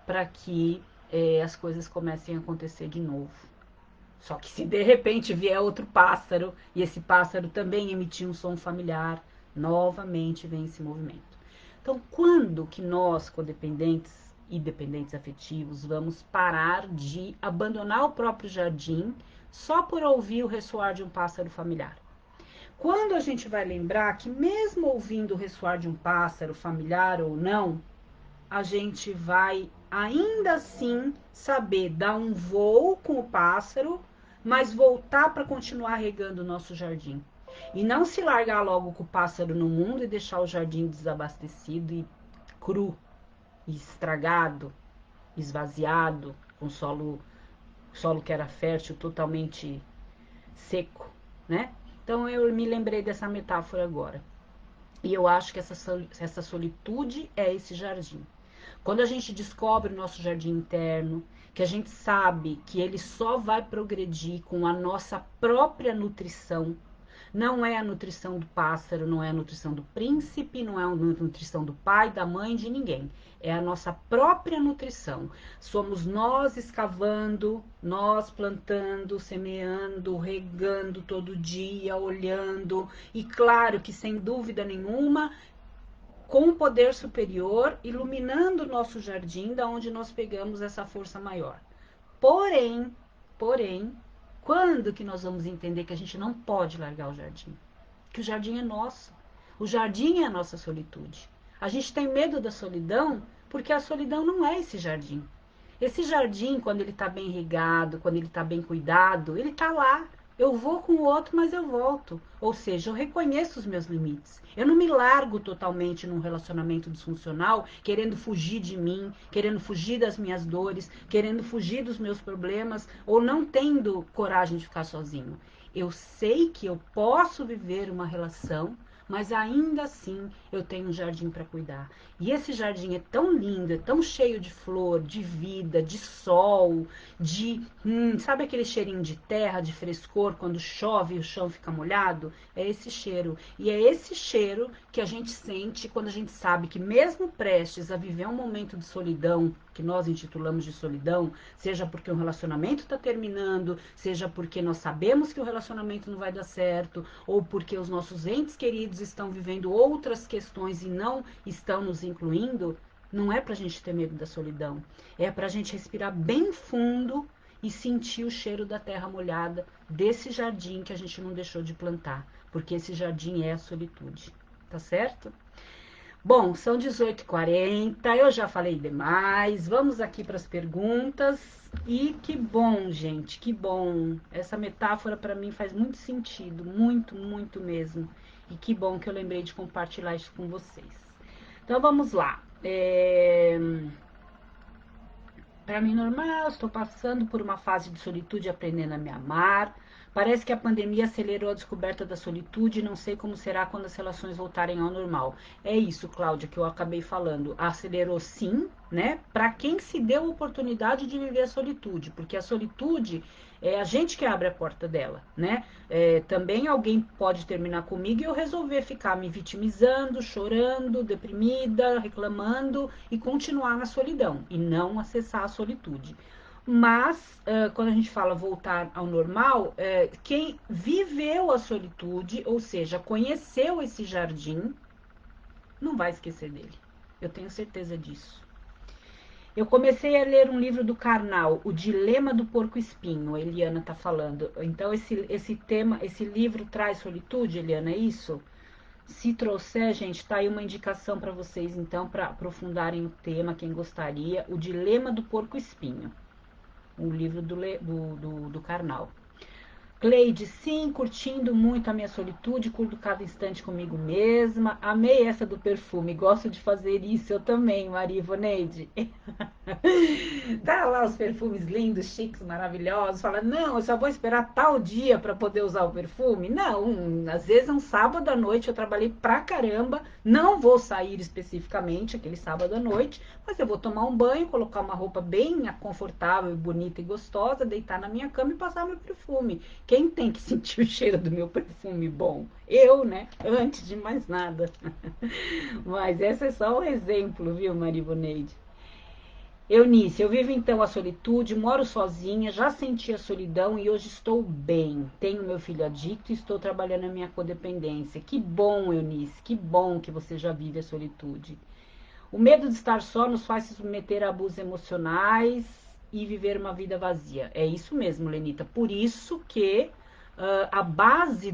para que as coisas comecem a acontecer de novo. Só que se de repente vier outro pássaro, e esse pássaro também emitir um som familiar, novamente vem esse movimento. Então, quando que nós, codependentes e dependentes afetivos, vamos parar de abandonar o próprio jardim só por ouvir o ressoar de um pássaro familiar? Quando a gente vai lembrar que mesmo ouvindo o ressoar de um pássaro, familiar ou não, a gente vai ainda assim saber dar um voo com o pássaro, mas voltar para continuar regando o nosso jardim. E não se largar logo com o pássaro no mundo e deixar o jardim desabastecido e cru, e estragado, esvaziado, com solo que era fértil totalmente seco, né? Então eu me lembrei dessa metáfora agora. E eu acho que essa solitude é esse jardim. Quando a gente descobre o nosso jardim interno, que a gente sabe que ele só vai progredir com a nossa própria nutrição, não é a nutrição do pássaro, não é a nutrição do príncipe, não é a nutrição do pai, da mãe, de ninguém. É a nossa própria nutrição. Somos nós escavando, nós plantando, semeando, regando todo dia, olhando. E claro que sem dúvida nenhuma, com um poder superior, iluminando o nosso jardim, da onde nós pegamos essa força maior. Porém, quando que nós vamos entender que a gente não pode largar o jardim? Que o jardim é nosso. O jardim é a nossa solitude. A gente tem medo da solidão porque a solidão não é esse jardim. Esse jardim, quando ele está bem regado, quando ele está bem cuidado, ele está lá. Eu vou com o outro, mas eu volto. Ou seja, eu reconheço os meus limites. Eu não me largo totalmente num relacionamento disfuncional, querendo fugir de mim, querendo fugir das minhas dores, querendo fugir dos meus problemas, ou não tendo coragem de ficar sozinho. Eu sei que eu posso viver uma relação, mas ainda assim eu tenho um jardim para cuidar. E esse jardim é tão lindo, é tão cheio de flor, de vida, de sol, sabe aquele cheirinho de terra, de frescor, quando chove e o chão fica molhado? É esse cheiro. E é esse cheiro que a gente sente quando a gente sabe que mesmo prestes a viver um momento de solidão, que nós intitulamos de solidão, seja porque um relacionamento está terminando, seja porque nós sabemos que o relacionamento não vai dar certo, ou porque os nossos entes queridos estão vivendo outras questões e não estão nos incluindo, não é pra gente ter medo da solidão. É pra gente respirar bem fundo e sentir o cheiro da terra molhada desse jardim que a gente não deixou de plantar, porque esse jardim é a solitude, tá certo? Bom, são 18h40, eu já falei demais, vamos aqui para as perguntas. E que bom, gente, que bom. Essa metáfora para mim faz muito sentido, muito, muito mesmo. E que bom que eu lembrei de compartilhar isso com vocês. Então vamos lá. Para mim, normal, estou passando por uma fase de solitude, aprendendo a me amar. Parece que a pandemia acelerou a descoberta da solitude e não sei como será quando as relações voltarem ao normal. É isso, Cláudia, que eu acabei falando. Acelerou sim, né? Para quem se deu a oportunidade de viver a solitude, porque a solitude é a gente que abre a porta dela, né? Também alguém pode terminar comigo e eu resolver ficar me vitimizando, chorando, deprimida, reclamando e continuar na solidão e não acessar a solitude. Mas, quando a gente fala voltar ao normal, quem viveu a solitude, ou seja, conheceu esse jardim, não vai esquecer dele. Eu tenho certeza disso. Eu comecei a ler um livro do Karnal, O Dilema do Porco-Espinho, a Eliana está falando. Então, esse livro traz solitude, Eliana, é isso? Se trouxer, gente, tá aí uma indicação para vocês, então, para aprofundarem o tema, quem gostaria, O Dilema do Porco-Espinho, um livro do Karnal. Cleide, sim, curtindo muito a minha solitude, curto cada instante comigo mesma. Amei essa do perfume, gosto de fazer isso eu também, Maria Ivoneide. Tá lá os perfumes lindos, chiques, maravilhosos. Fala, não, eu só vou esperar tal dia para poder usar o perfume. Não, às vezes é um sábado à noite, eu trabalhei pra caramba. Não vou sair especificamente aquele sábado à noite, mas eu vou tomar um banho, colocar uma roupa bem confortável, bonita e gostosa, deitar na minha cama e passar meu perfume. Quem tem que sentir o cheiro do meu perfume bom? Eu, né? Antes de mais nada. Mas esse é só um exemplo, viu, Maria Ivoneide? Eunice, eu vivo então a solitude, moro sozinha, já senti a solidão e hoje estou bem. Tenho meu filho adicto e estou trabalhando a minha codependência. Que bom, Eunice, que bom que você já vive a solitude. O medo de estar só nos faz se submeter a abusos emocionais e viver uma vida vazia. É isso mesmo, Lenita. Por isso que a base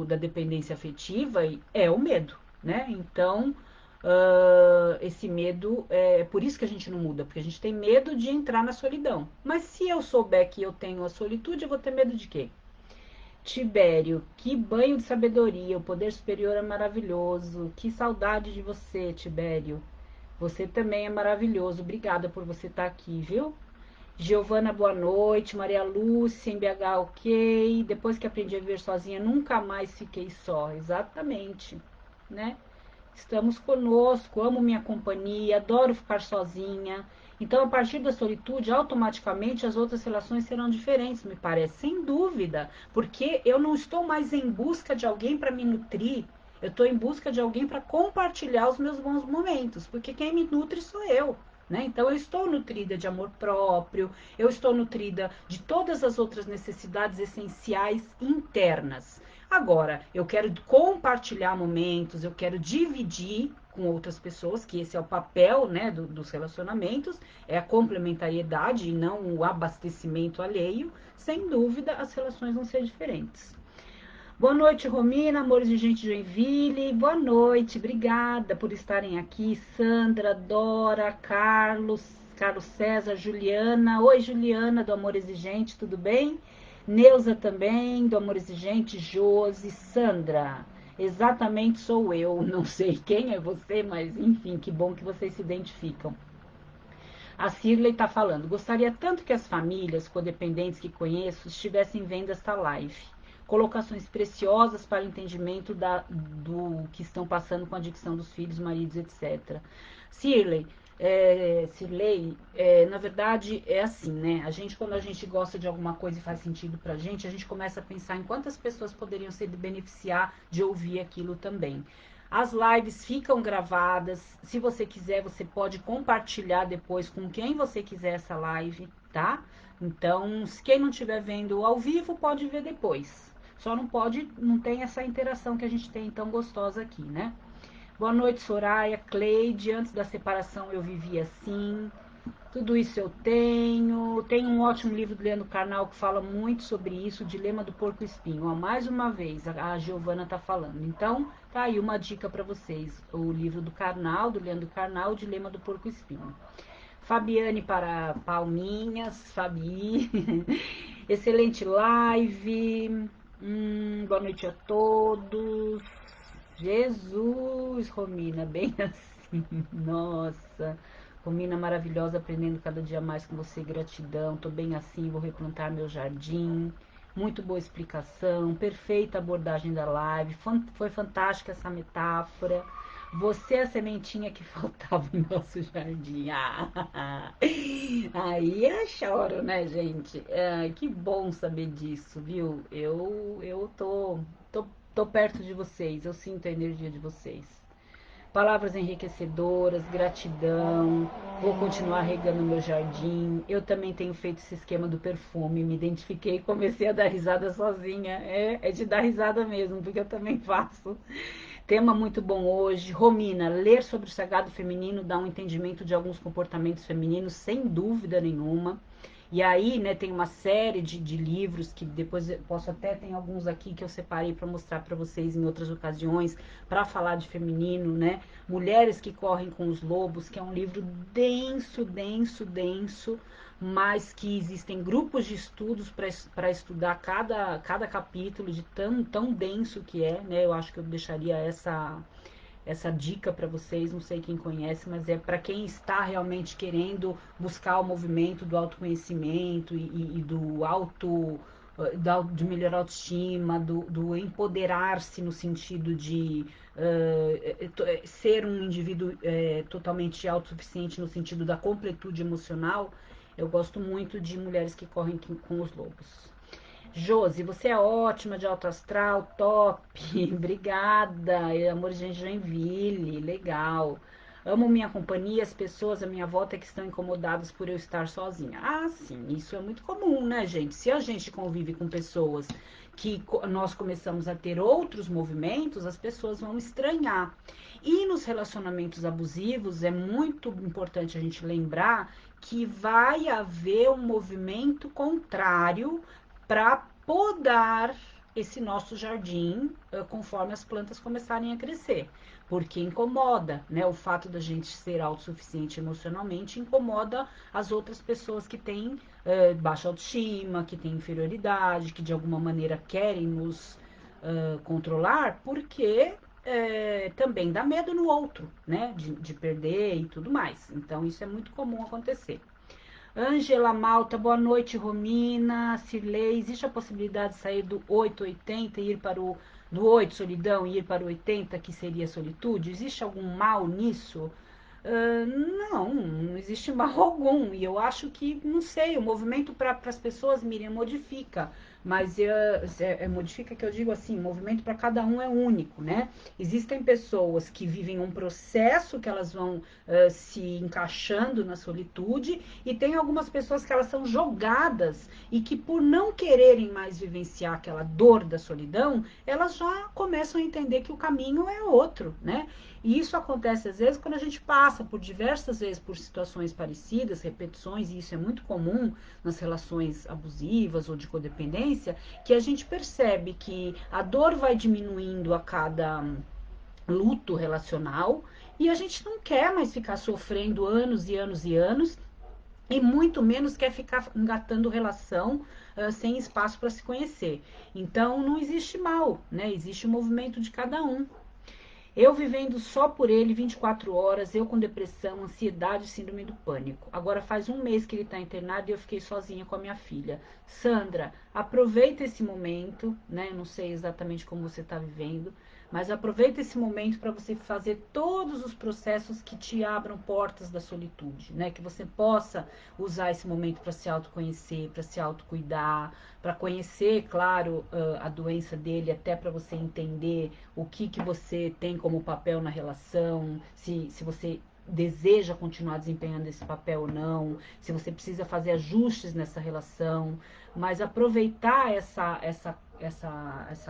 da dependência afetiva é o medo, né? Então, esse medo, é por isso que a gente não muda, porque a gente tem medo de entrar na solidão. Mas se eu souber que eu tenho a solitude, eu vou ter medo de quê? Tibério, que banho de sabedoria, o poder superior é maravilhoso. Que saudade de você, Tibério. Você também é maravilhoso. Obrigada por você estar aqui, viu? Giovana, boa noite. Maria Lúcia, em BH, ok. Depois que aprendi a viver sozinha, nunca mais fiquei só. Exatamente, né? Estamos conosco, amo minha companhia, adoro ficar sozinha. Então, a partir da solitude, automaticamente as outras relações serão diferentes, me parece, sem dúvida, porque eu não estou mais em busca de alguém para me nutrir, eu estou em busca de alguém para compartilhar os meus bons momentos, porque quem me nutre sou eu. Né? Então, eu estou nutrida de amor próprio, eu estou nutrida de todas as outras necessidades essenciais internas. Agora, eu quero compartilhar momentos, eu quero dividir com outras pessoas, que esse é o papel, né, dos relacionamentos, é a complementariedade e não o abastecimento alheio. Sem dúvida, as relações vão ser diferentes. Boa noite, Romina, amores de gente de Joinville. Boa noite, obrigada por estarem aqui. Sandra, Dora, Carlos César, Juliana. Oi, Juliana, do Amor Exigente, tudo bem? Neuza também, do Amor Exigente, Josi, Sandra. Exatamente sou eu, não sei quem é você, mas enfim, que bom que vocês se identificam. A Cirlei está falando, gostaria tanto que as famílias codependentes que conheço estivessem vendo esta live. Colocações preciosas para o entendimento do que estão passando com a adicção dos filhos, maridos, etc. Cirlei, na verdade é assim, né? Quando a gente gosta de alguma coisa e faz sentido pra gente, a gente começa a pensar em quantas pessoas poderiam se beneficiar de ouvir aquilo também. As lives ficam gravadas. Se você quiser, você pode compartilhar depois com quem você quiser essa live, tá? Então, quem não estiver vendo ao vivo, pode ver depois. Só não tem essa interação que a gente tem tão gostosa aqui, né? Boa noite, Soraya, Cleide. Antes da separação eu vivia assim. Tudo isso eu tenho. Tem um ótimo livro do Leandro Carnal que fala muito sobre isso, o Dilema do Porco-Espinho. Ó, mais uma vez, a Giovana tá falando. Então, tá aí uma dica para vocês. O livro do Carnal, do Leandro Carnal, o Dilema do Porco-Espinho. Fabiane para Palminhas, Fabi. Excelente live. Boa noite a todos. Jesus, Romina, bem assim. Nossa. Romina maravilhosa, aprendendo cada dia mais com você. Gratidão. Tô bem assim, vou replantar meu jardim. Muito boa explicação, perfeita abordagem da live. Foi fantástica essa metáfora. Você é a sementinha que faltava em nosso jardim. Ah, aí eu choro, né, gente? Que bom saber disso, viu? Eu tô perto de vocês, eu sinto a energia de vocês. Palavras enriquecedoras, gratidão. Vou continuar regando meu jardim. Eu também tenho feito esse esquema do perfume. Me identifiquei e comecei a dar risada sozinha. É de dar risada mesmo, porque eu também faço. Tema muito bom hoje. Romina, ler sobre o sagrado feminino dá um entendimento de alguns comportamentos femininos, sem dúvida nenhuma. E aí, né, tem uma série de livros que depois eu posso até, tem alguns aqui que eu separei para mostrar para vocês em outras ocasiões, para falar de feminino, né? Mulheres que correm com os lobos, que é um livro denso, denso, denso, mas que existem grupos de estudos para estudar cada capítulo de tão denso que é, né? Eu acho que eu deixaria essa dica para vocês, não sei quem conhece, mas é para quem está realmente querendo buscar o movimento do autoconhecimento e do de melhorar a autoestima, do empoderar-se no sentido de ser um indivíduo totalmente autossuficiente no sentido da completude emocional. Eu gosto muito de mulheres que correm com os lobos. Josi, você é ótima de alto astral, top. Obrigada. Amor de Joinville, legal. Amo minha companhia, as pessoas à minha volta que estão incomodadas por eu estar sozinha. Ah, sim, isso é muito comum, né, gente? Se a gente convive com pessoas que nós começamos a ter outros movimentos, as pessoas vão estranhar. E nos relacionamentos abusivos é muito importante a gente lembrar que vai haver um movimento contrário para podar esse nosso jardim conforme as plantas começarem a crescer. Porque incomoda, né? O fato da gente ser autossuficiente emocionalmente incomoda as outras pessoas que têm baixa autoestima, que têm inferioridade, que de alguma maneira querem nos controlar, porque também dá medo no outro, né? De perder e tudo mais. Então isso é muito comum acontecer. Ângela Malta, boa noite, Romina, Cirlei, existe a possibilidade de sair do 880 e ir para o do 8, solidão, e ir para o 80, que seria solitude? Existe algum mal nisso? Não existe mal algum. E eu acho que, não sei, o movimento para as pessoas, Miriam, modifica. Mas modifica que eu digo assim, o movimento para cada um é único, né? Existem pessoas que vivem um processo que elas vão se encaixando na solitude, e tem algumas pessoas que elas são jogadas e que por não quererem mais vivenciar aquela dor da solidão, elas já começam a entender que o caminho é outro, né? E isso acontece às vezes quando a gente passa por diversas vezes por situações parecidas, repetições, e isso é muito comum nas relações abusivas ou de codependência, que a gente percebe que a dor vai diminuindo a cada luto relacional e a gente não quer mais ficar sofrendo anos e anos e anos e muito menos quer ficar engatando relação sem espaço para se conhecer. Então não existe mal, né? Existe o movimento de cada um. Eu vivendo só por ele 24 horas, eu com depressão, ansiedade e síndrome do pânico. Agora faz um mês que ele está internado e eu fiquei sozinha com a minha filha. Sandra, aproveita esse momento, né? Não sei exatamente como você está vivendo, mas aproveita esse momento para você fazer todos os processos que te abram portas da solitude, né? Que você possa usar esse momento para se autoconhecer, para se autocuidar, para conhecer, claro, a doença dele, até para você entender o que você tem como papel na relação, se você deseja continuar desempenhando esse papel ou não, se você precisa fazer ajustes nessa relação, mas aproveitar essa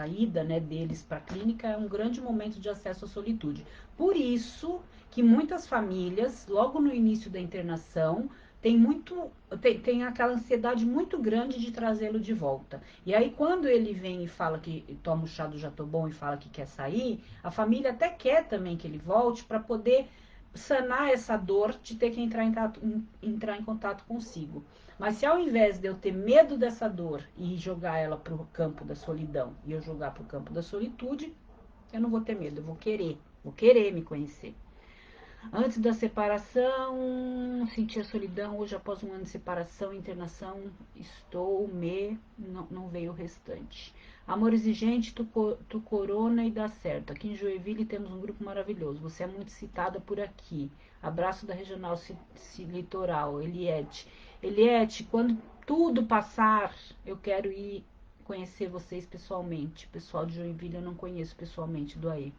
ida, né, deles para a clínica é um grande momento de acesso à solitude. Por isso que muitas famílias, logo no início da internação, tem aquela ansiedade muito grande de trazê-lo de volta. E aí, quando ele vem e fala que toma o chá do Jatobon e fala que quer sair, a família até quer também que ele volte para poder sanar essa dor de ter que entrar em contato consigo. Mas se ao invés de eu ter medo dessa dor e jogar ela para o campo da solidão e eu jogar para o campo da solitude, eu não vou ter medo, eu vou querer me conhecer. Antes da separação, senti a solidão. Hoje, após um ano de separação e internação, não veio o restante. Amor exigente, tu corona e dá certo. Aqui em Joinville temos um grupo maravilhoso. Você é muito citada por aqui. Abraço da Regional Litoral, Eliette. Eliette, quando tudo passar, eu quero ir conhecer vocês pessoalmente. O pessoal de Joinville eu não conheço pessoalmente, do aí.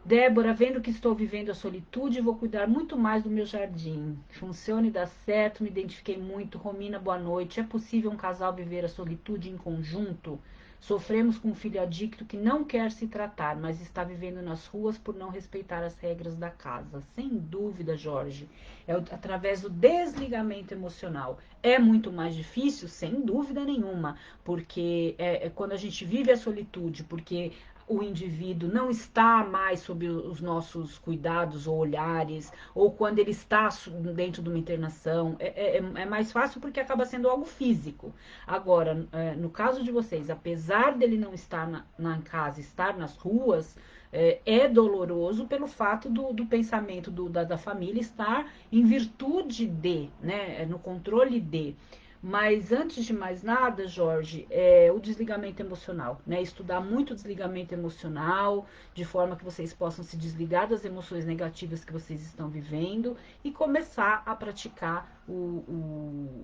Débora, vendo que estou vivendo a solitude, vou cuidar muito mais do meu jardim. Funciona e dá certo, me identifiquei muito. Romina, boa noite. É possível um casal viver a solitude em conjunto? Sofremos com um filho adicto que não quer se tratar, mas está vivendo nas ruas por não respeitar as regras da casa. Sem dúvida, Jorge. É através do desligamento emocional. É muito mais difícil, sem dúvida nenhuma, porque é quando a gente vive a solitude, porque o indivíduo não está mais sob os nossos cuidados ou olhares, ou quando ele está dentro de uma internação, é mais fácil porque acaba sendo algo físico. Agora, no caso de vocês, apesar dele não estar na casa, estar nas ruas, é doloroso pelo fato do pensamento da família estar em virtude de, né, no controle de. Mas antes de mais nada, Jorge, o desligamento emocional, né? Estudar muito o desligamento emocional, de forma que vocês possam se desligar das emoções negativas que vocês estão vivendo e começar a praticar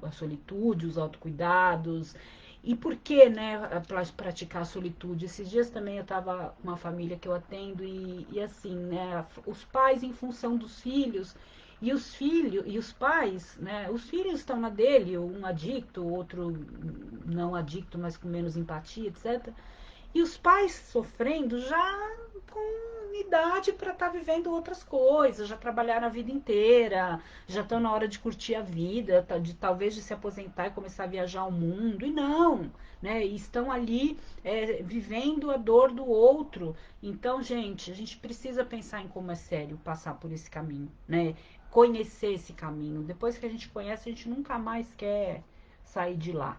a solitude, os autocuidados. E por que, né, praticar a solitude? Esses dias também eu estava com uma família que eu atendo e assim, né, os pais em função dos filhos. E os filhos e os pais, né? Os filhos estão na dele, um adicto, outro não adicto, mas com menos empatia, etc. E os pais sofrendo já com idade para estar vivendo outras coisas, já trabalharam a vida inteira, já estão na hora de curtir a vida, talvez de se aposentar e começar a viajar ao mundo. E não, né? E estão ali vivendo a dor do outro. Então, gente, a gente precisa pensar em como é sério passar por esse caminho, né? Conhecer esse caminho. Depois que a gente conhece, a gente nunca mais quer sair de lá.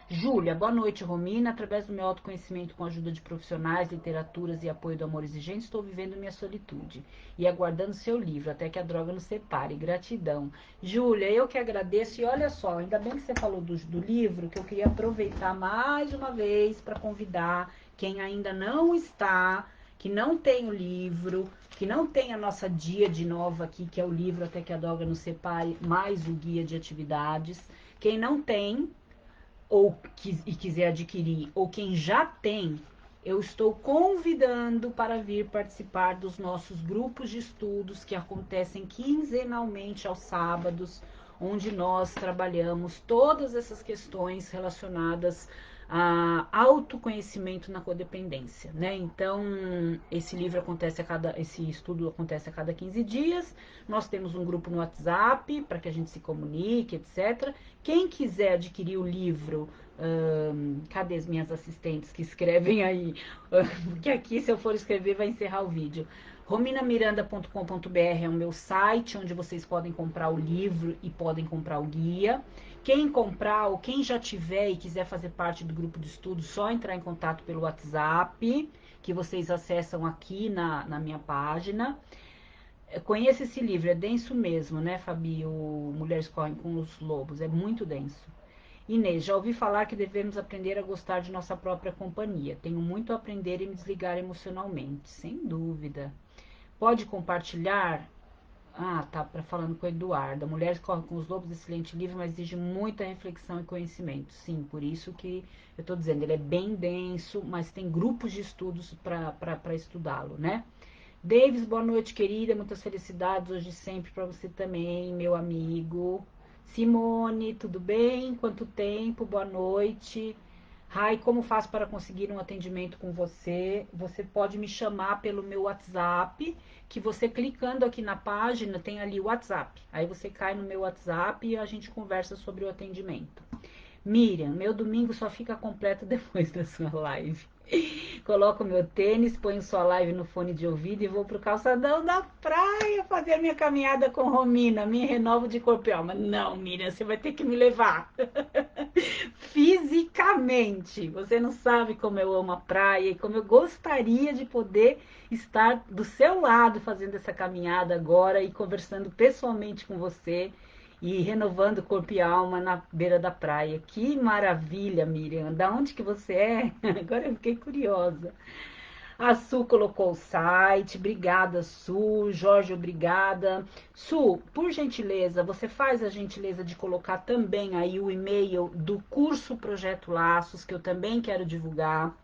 Júlia, boa noite, Romina. Através do meu autoconhecimento com a ajuda de profissionais, literaturas e apoio do amor exigente, estou vivendo minha solitude e aguardando seu livro, até que a droga nos separe. Gratidão. Júlia, eu que agradeço. E olha só, ainda bem que você falou do livro, que eu queria aproveitar mais uma vez para convidar quem ainda não está, que não tem o livro, que não tem a nossa dia de nova aqui, que é o livro Até que a Droga nos Separe, mais o guia de atividades. Quem não tem, e quiser adquirir, ou quem já tem, eu estou convidando para vir participar dos nossos grupos de estudos que acontecem quinzenalmente aos sábados, onde nós trabalhamos todas essas questões relacionadas a autoconhecimento na codependência, né? Então, esse estudo acontece a cada 15 dias. Nós temos um grupo no WhatsApp para que a gente se comunique, etc. Quem quiser adquirir o livro, cadê as minhas assistentes que escrevem aí? Porque aqui, se eu for escrever, vai encerrar o vídeo. rominamiranda.com.br é o meu site, onde vocês podem comprar o livro e podem comprar o guia. Quem comprar ou quem já tiver e quiser fazer parte do grupo de estudo, só entrar em contato pelo WhatsApp, que vocês acessam aqui na minha página. Conheça esse livro, é denso mesmo, né, Fabi? O Mulheres Correm com os Lobos, é muito denso. Inês, já ouvi falar que devemos aprender a gostar de nossa própria companhia. Tenho muito a aprender e me desligar emocionalmente, sem dúvida. Pode compartilhar? Ah, tá, falando com o Eduardo. Mulheres Correm com os Lobos, excelente livro, mas exige muita reflexão e conhecimento. Sim, por isso que eu tô dizendo, ele é bem denso, mas tem grupos de estudos para estudá-lo, né? Davis, boa noite, querida. Muitas felicidades hoje e sempre para você também, meu amigo. Simone, tudo bem? Quanto tempo? Boa noite. Rai, como faço para conseguir um atendimento com você? Você pode me chamar pelo meu WhatsApp, que você clicando aqui na página tem ali o WhatsApp. Aí você cai no meu WhatsApp e a gente conversa sobre o atendimento. Miriam, meu domingo só fica completo depois da sua live. Coloco meu tênis, ponho sua live no fone de ouvido e vou pro calçadão da praia fazer a minha caminhada com Romina. Me renovo de corpo e alma. Não, Miriam, você vai ter que me levar. Fisicamente. Você não sabe como eu amo a praia e como eu gostaria de poder estar do seu lado fazendo essa caminhada agora e conversando pessoalmente com você e renovando corpo e alma na beira da praia. Que maravilha, Miriam. Da onde que você é? Agora eu fiquei curiosa. A Su colocou o site. Obrigada, Su. Jorge, obrigada. Su, por gentileza, você faz a gentileza de colocar também aí o e-mail do curso Projeto Laços, que eu também quero divulgar.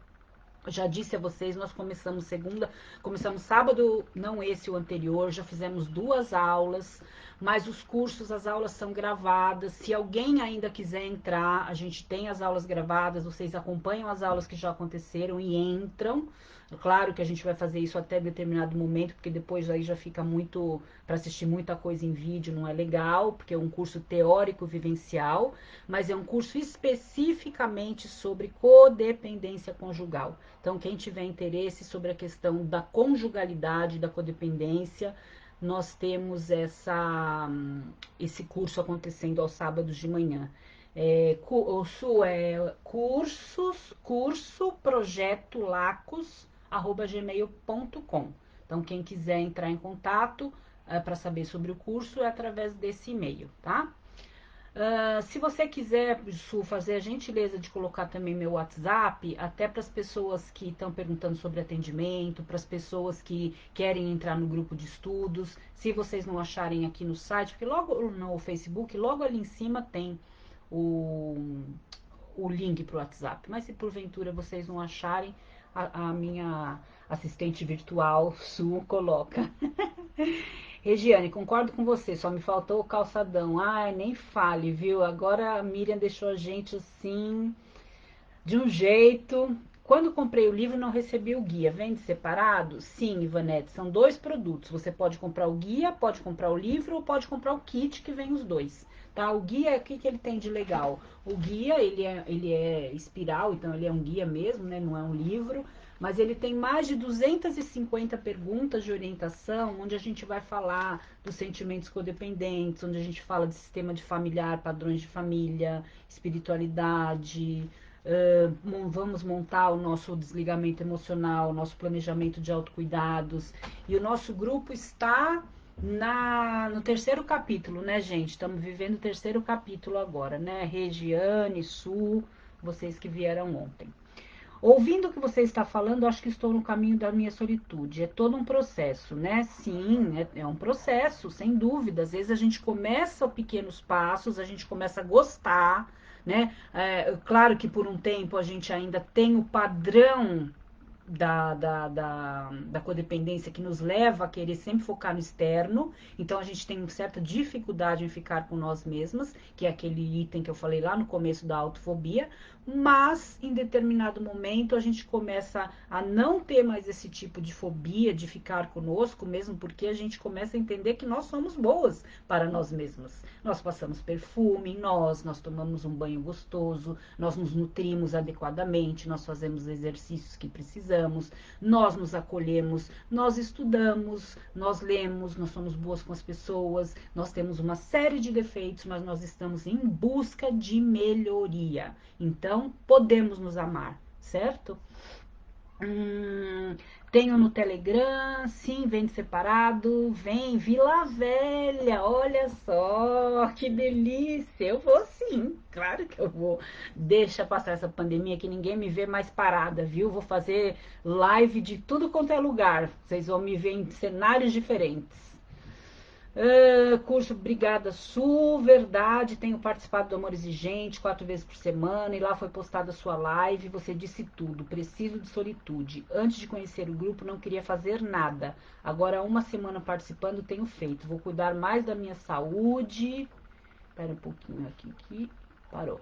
Já disse a vocês, nós começamos sábado, não esse, o anterior, já fizemos 2 aulas, mas os cursos, as aulas são gravadas. Se alguém ainda quiser entrar, a gente tem as aulas gravadas, vocês acompanham as aulas que já aconteceram e entram. Claro que a gente vai fazer isso até determinado momento, porque depois aí já fica muito, para assistir muita coisa em vídeo, não é legal, porque é um curso teórico vivencial, mas é um curso especificamente sobre codependência conjugal. Então, quem tiver interesse sobre a questão da conjugalidade, da codependência, nós temos esse curso acontecendo aos sábados de manhã. O Su é curso projeto lacos@gmail.com. Então, quem quiser entrar em contato para saber sobre o curso é através desse e-mail, tá? Se você quiser, Su, fazer a gentileza de colocar também meu WhatsApp, até para as pessoas que estão perguntando sobre atendimento, para as pessoas que querem entrar no grupo de estudos, se vocês não acharem aqui no site, porque logo no Facebook, logo ali em cima tem o, o link para o WhatsApp. Mas se porventura vocês não acharem, a minha assistente virtual, Su, coloca. Regiane, concordo com você, só me faltou o calçadão. Ai, nem fale, viu? Agora a Miriam deixou a gente assim, de um jeito. Quando comprei o livro, não recebi o guia. Vende separado? Sim, Ivanete, são 2 produtos. Você pode comprar o guia, pode comprar o livro ou pode comprar o kit que vem os 2. Tá? O guia, o que ele tem de legal? O guia, ele é espiral, então ele é um guia mesmo, né? Não é um livro. Mas ele tem mais de 250 perguntas de orientação, onde a gente vai falar dos sentimentos codependentes, onde a gente fala de sistema de familiar, padrões de família, espiritualidade, vamos montar o nosso desligamento emocional, o nosso planejamento de autocuidados. E o nosso grupo está no 3º capítulo, né, gente? Estamos vivendo o 3º capítulo agora, né? Regiane, Sul, vocês que vieram ontem. Ouvindo o que você está falando, acho que estou no caminho da minha solitude. É todo um processo, né? Sim, é um processo, sem dúvida. Às vezes a gente começa pequenos passos, a gente começa a gostar, né? Claro que por um tempo a gente ainda tem o padrão da codependência que nos leva a querer sempre focar no externo. Então a gente tem uma certa dificuldade em ficar com nós mesmas, que é aquele item que eu falei lá no começo da autofobia, mas em determinado momento a gente começa a não ter mais esse tipo de fobia de ficar conosco, mesmo porque a gente começa a entender que nós somos boas para nós mesmas. Nós passamos perfume em nós tomamos um banho gostoso, nós nos nutrimos adequadamente, nós fazemos os exercícios que precisamos, nós nos acolhemos, nós estudamos, nós lemos, nós somos boas com as pessoas, nós temos uma série de defeitos, mas nós estamos em busca de melhoria. Então, podemos nos amar, certo? Tenho no Telegram, sim, vende separado, vem Vila Velha, olha só, que delícia, eu vou sim, claro que eu vou. Deixa passar essa pandemia que ninguém me vê mais parada, viu? Vou fazer live de tudo quanto é lugar, vocês vão me ver em cenários diferentes. Curso Brigada Sul, verdade, tenho participado do Amor Exigente 4 vezes por semana e lá foi postada a sua live, você disse tudo, preciso de solitude. Antes de conhecer o grupo não queria fazer nada, agora 1 semana participando tenho feito, vou cuidar mais da minha saúde, espera um pouquinho aqui, parou.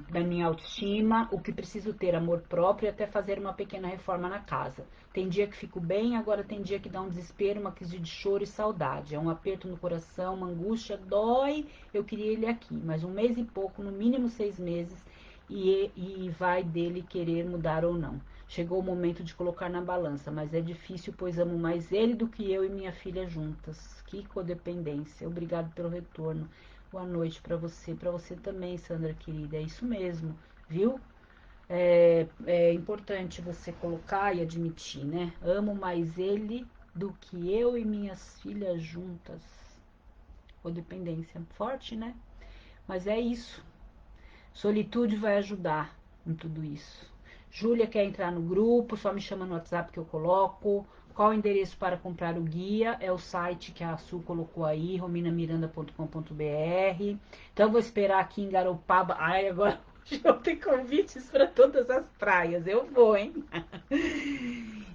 da minha autoestima, o que preciso ter amor próprio e até fazer uma pequena reforma na casa. Tem dia que fico bem, agora tem dia que dá um desespero, uma crise de choro e saudade. É um aperto no coração, uma angústia, dói, eu queria ele aqui. Mas um mês e pouco, no mínimo 6 meses, e vai dele querer mudar ou não. Chegou o momento de colocar na balança, mas é difícil, pois amo mais ele do que eu e minha filha juntas. Que codependência. Obrigado pelo retorno. Boa noite para você também, Sandra querida. É isso mesmo, viu? É importante você colocar e admitir, né? Amo mais ele do que eu e minhas filhas juntas. Codependência forte, né? Mas é isso. Solitude vai ajudar em tudo isso. Júlia quer entrar no grupo, só me chama no WhatsApp que eu coloco. Qual o endereço para comprar o guia? É o site que a Su colocou aí, rominamiranda.com.br. Então, vou esperar aqui em Garopaba. Ai, agora eu tenho convites para todas as praias. Eu vou, hein?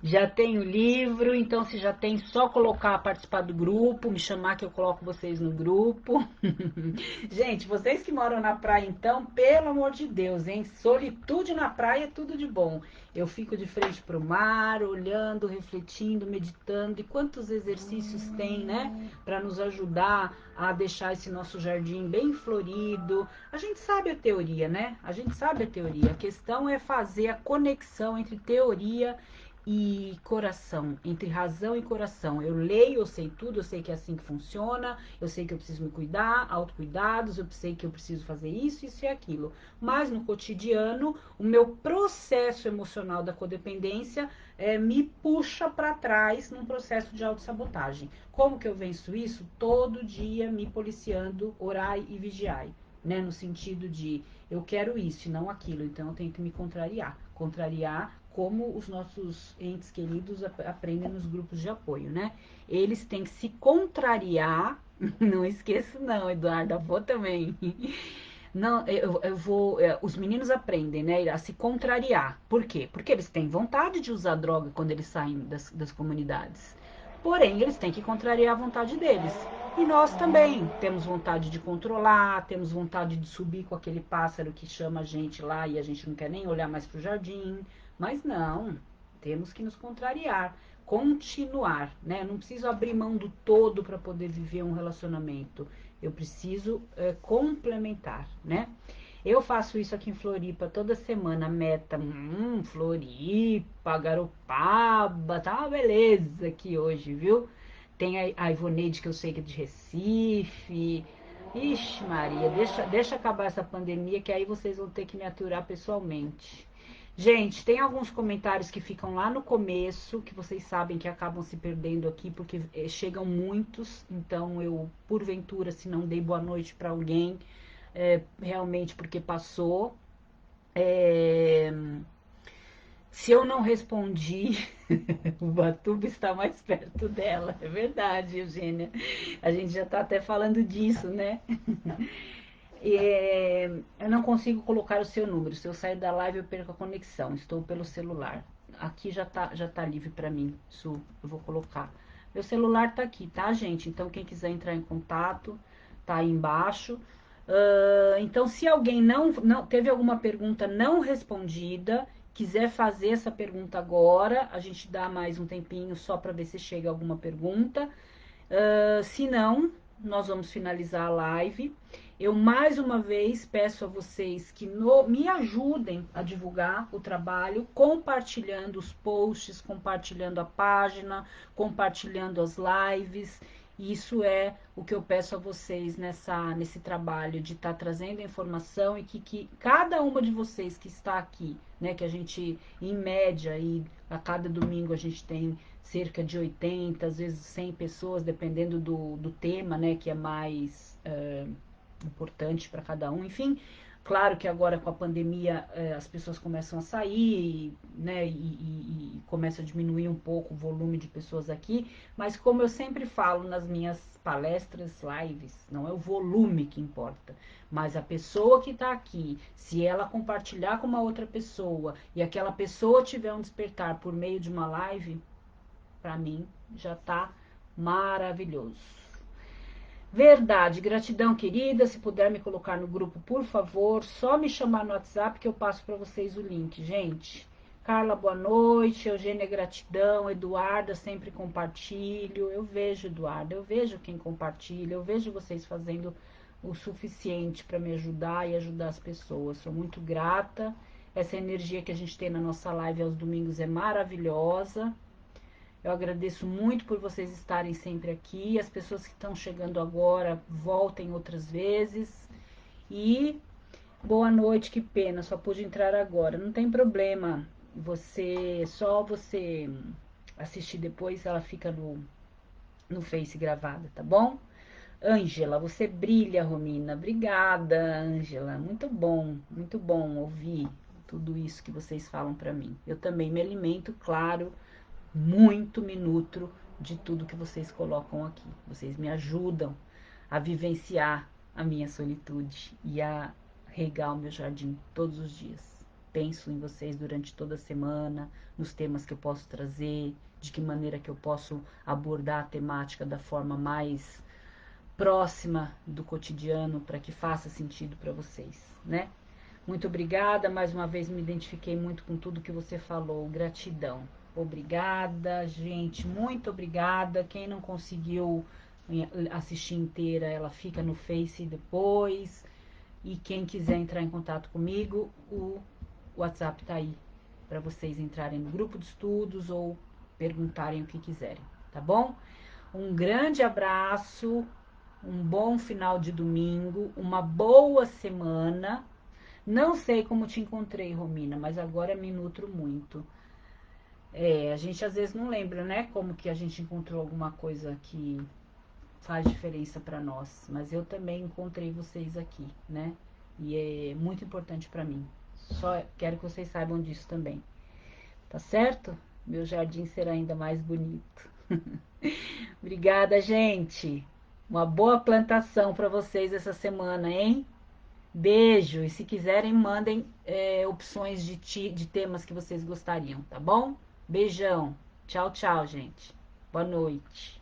Já tem o livro, então se já tem, só colocar, participar do grupo, me chamar que eu coloco vocês no grupo. Gente, vocês que moram na praia, então, pelo amor de Deus, hein? Solitude na praia é tudo de bom. Eu fico de frente para o mar, olhando, refletindo, meditando. E quantos exercícios tem, né? Para nos ajudar a deixar esse nosso jardim bem florido. A gente sabe a teoria, né? A gente sabe a teoria. A questão é fazer a conexão entre teoria e coração, entre razão e coração. Eu leio, eu sei tudo, eu sei que é assim que funciona, eu sei que eu preciso me cuidar, autocuidados, eu sei que eu preciso fazer isso e aquilo. Mas no cotidiano, o meu processo emocional da codependência me puxa para trás num processo de autossabotagem. Como que eu venço isso? Todo dia me policiando, orai e vigiai. Né, no sentido de eu quero isso e não aquilo, então eu tenho que me contrariar. Contrariar como os nossos entes queridos aprendem nos grupos de apoio, né? Eles têm que se contrariar, não esqueço não, Eduardo, avô também. Não, eu vou. Os meninos aprendem, né, a se contrariar. Por quê? Porque eles têm vontade de usar droga quando eles saem das comunidades. Porém, eles têm que contrariar a vontade deles. E nós também temos vontade de controlar, temos vontade de subir com aquele pássaro que chama a gente lá e a gente não quer nem olhar mais para o jardim. Mas não, temos que nos contrariar, continuar, né? Não preciso abrir mão do todo para poder viver um relacionamento. Eu preciso complementar, né? Eu faço isso aqui em Floripa toda semana, meta, Floripa, Garopaba, tá uma beleza aqui hoje, viu? Tem a Ivoneide, que eu sei que é de Recife. Ixi, Maria, deixa acabar essa pandemia, que aí vocês vão ter que me aturar pessoalmente. Gente, tem alguns comentários que ficam lá no começo, que vocês sabem que acabam se perdendo aqui, porque chegam muitos, então eu, porventura, se não dei boa noite para alguém, realmente porque passou. É, se eu não respondi, o Batuba está mais perto dela. É verdade, Eugênia. A gente já está até falando disso, né? Eu não consigo colocar o seu número. Se eu sair da live, eu perco a conexão. Estou pelo celular. Aqui já tá livre para mim, Su. Eu vou colocar. Meu celular tá aqui, tá, gente? Então, quem quiser entrar em contato, tá aí embaixo. Então, se alguém não teve alguma pergunta não respondida, quiser fazer essa pergunta agora, a gente dá mais um tempinho só para ver se chega alguma pergunta. Se não, nós vamos finalizar a live. Eu mais uma vez peço a vocês que me ajudem a divulgar o trabalho, compartilhando os posts, compartilhando a página, compartilhando as lives. Isso é o que eu peço a vocês nesse trabalho de estar trazendo a informação e que cada uma de vocês que está aqui, né, que a gente, em média, e a cada domingo a gente tem cerca de 80, às vezes 100 pessoas, dependendo do tema, né, que é mais importante para cada um. Enfim, claro que agora com a pandemia as pessoas começam a sair, né, e começa a diminuir um pouco o volume de pessoas aqui, mas como eu sempre falo nas minhas palestras, lives, não é o volume que importa, mas a pessoa que está aqui, se ela compartilhar com uma outra pessoa e aquela pessoa tiver um despertar por meio de uma live, para mim já está maravilhoso. Verdade, gratidão, querida. Se puder me colocar no grupo, por favor, só me chamar no WhatsApp que eu passo para vocês o link, gente. Carla, boa noite. Eugênia, gratidão. Eduarda, sempre compartilho. Eu vejo, Eduarda, eu vejo quem compartilha, eu vejo vocês fazendo o suficiente para me ajudar e ajudar as pessoas. Sou muito grata. Essa energia que a gente tem na nossa live aos domingos é maravilhosa. Eu agradeço muito por vocês estarem sempre aqui. As pessoas que estão chegando agora, voltem outras vezes. E boa noite, que pena, só pude entrar agora. Não tem problema. Só você assistir depois, ela fica no Face gravada, tá bom? Ângela, você brilha, Romina. Obrigada, Ângela. Muito bom ouvir tudo isso que vocês falam para mim. Eu também me alimento, claro, muito me nutro de tudo que vocês colocam aqui. Vocês me ajudam a vivenciar a minha solitude e a regar o meu jardim todos os dias. Penso em vocês durante toda a semana, nos temas que eu posso trazer, de que maneira que eu posso abordar a temática da forma mais próxima do cotidiano para que faça sentido para vocês, né? Muito obrigada, mais uma vez me identifiquei muito com tudo que você falou, gratidão. Obrigada, gente, muito obrigada. Quem não conseguiu assistir inteira, ela fica no Face depois. E quem quiser entrar em contato comigo, o WhatsApp tá aí para vocês entrarem no grupo de estudos ou perguntarem o que quiserem, tá bom? Um grande abraço, um bom final de domingo, uma boa semana. Não sei como te encontrei, Romina, mas agora me nutro muito. A gente às vezes não lembra, né, como que a gente encontrou alguma coisa que faz diferença para nós, mas eu também encontrei vocês aqui, né? E é muito importante para mim. Só quero que vocês saibam disso também. Tá certo? Meu jardim será ainda mais bonito. Obrigada, gente. Uma boa plantação para vocês essa semana, hein? Beijo. E se quiserem, mandem opções de temas que vocês gostariam, tá bom? Beijão. Tchau, tchau, gente. Boa noite.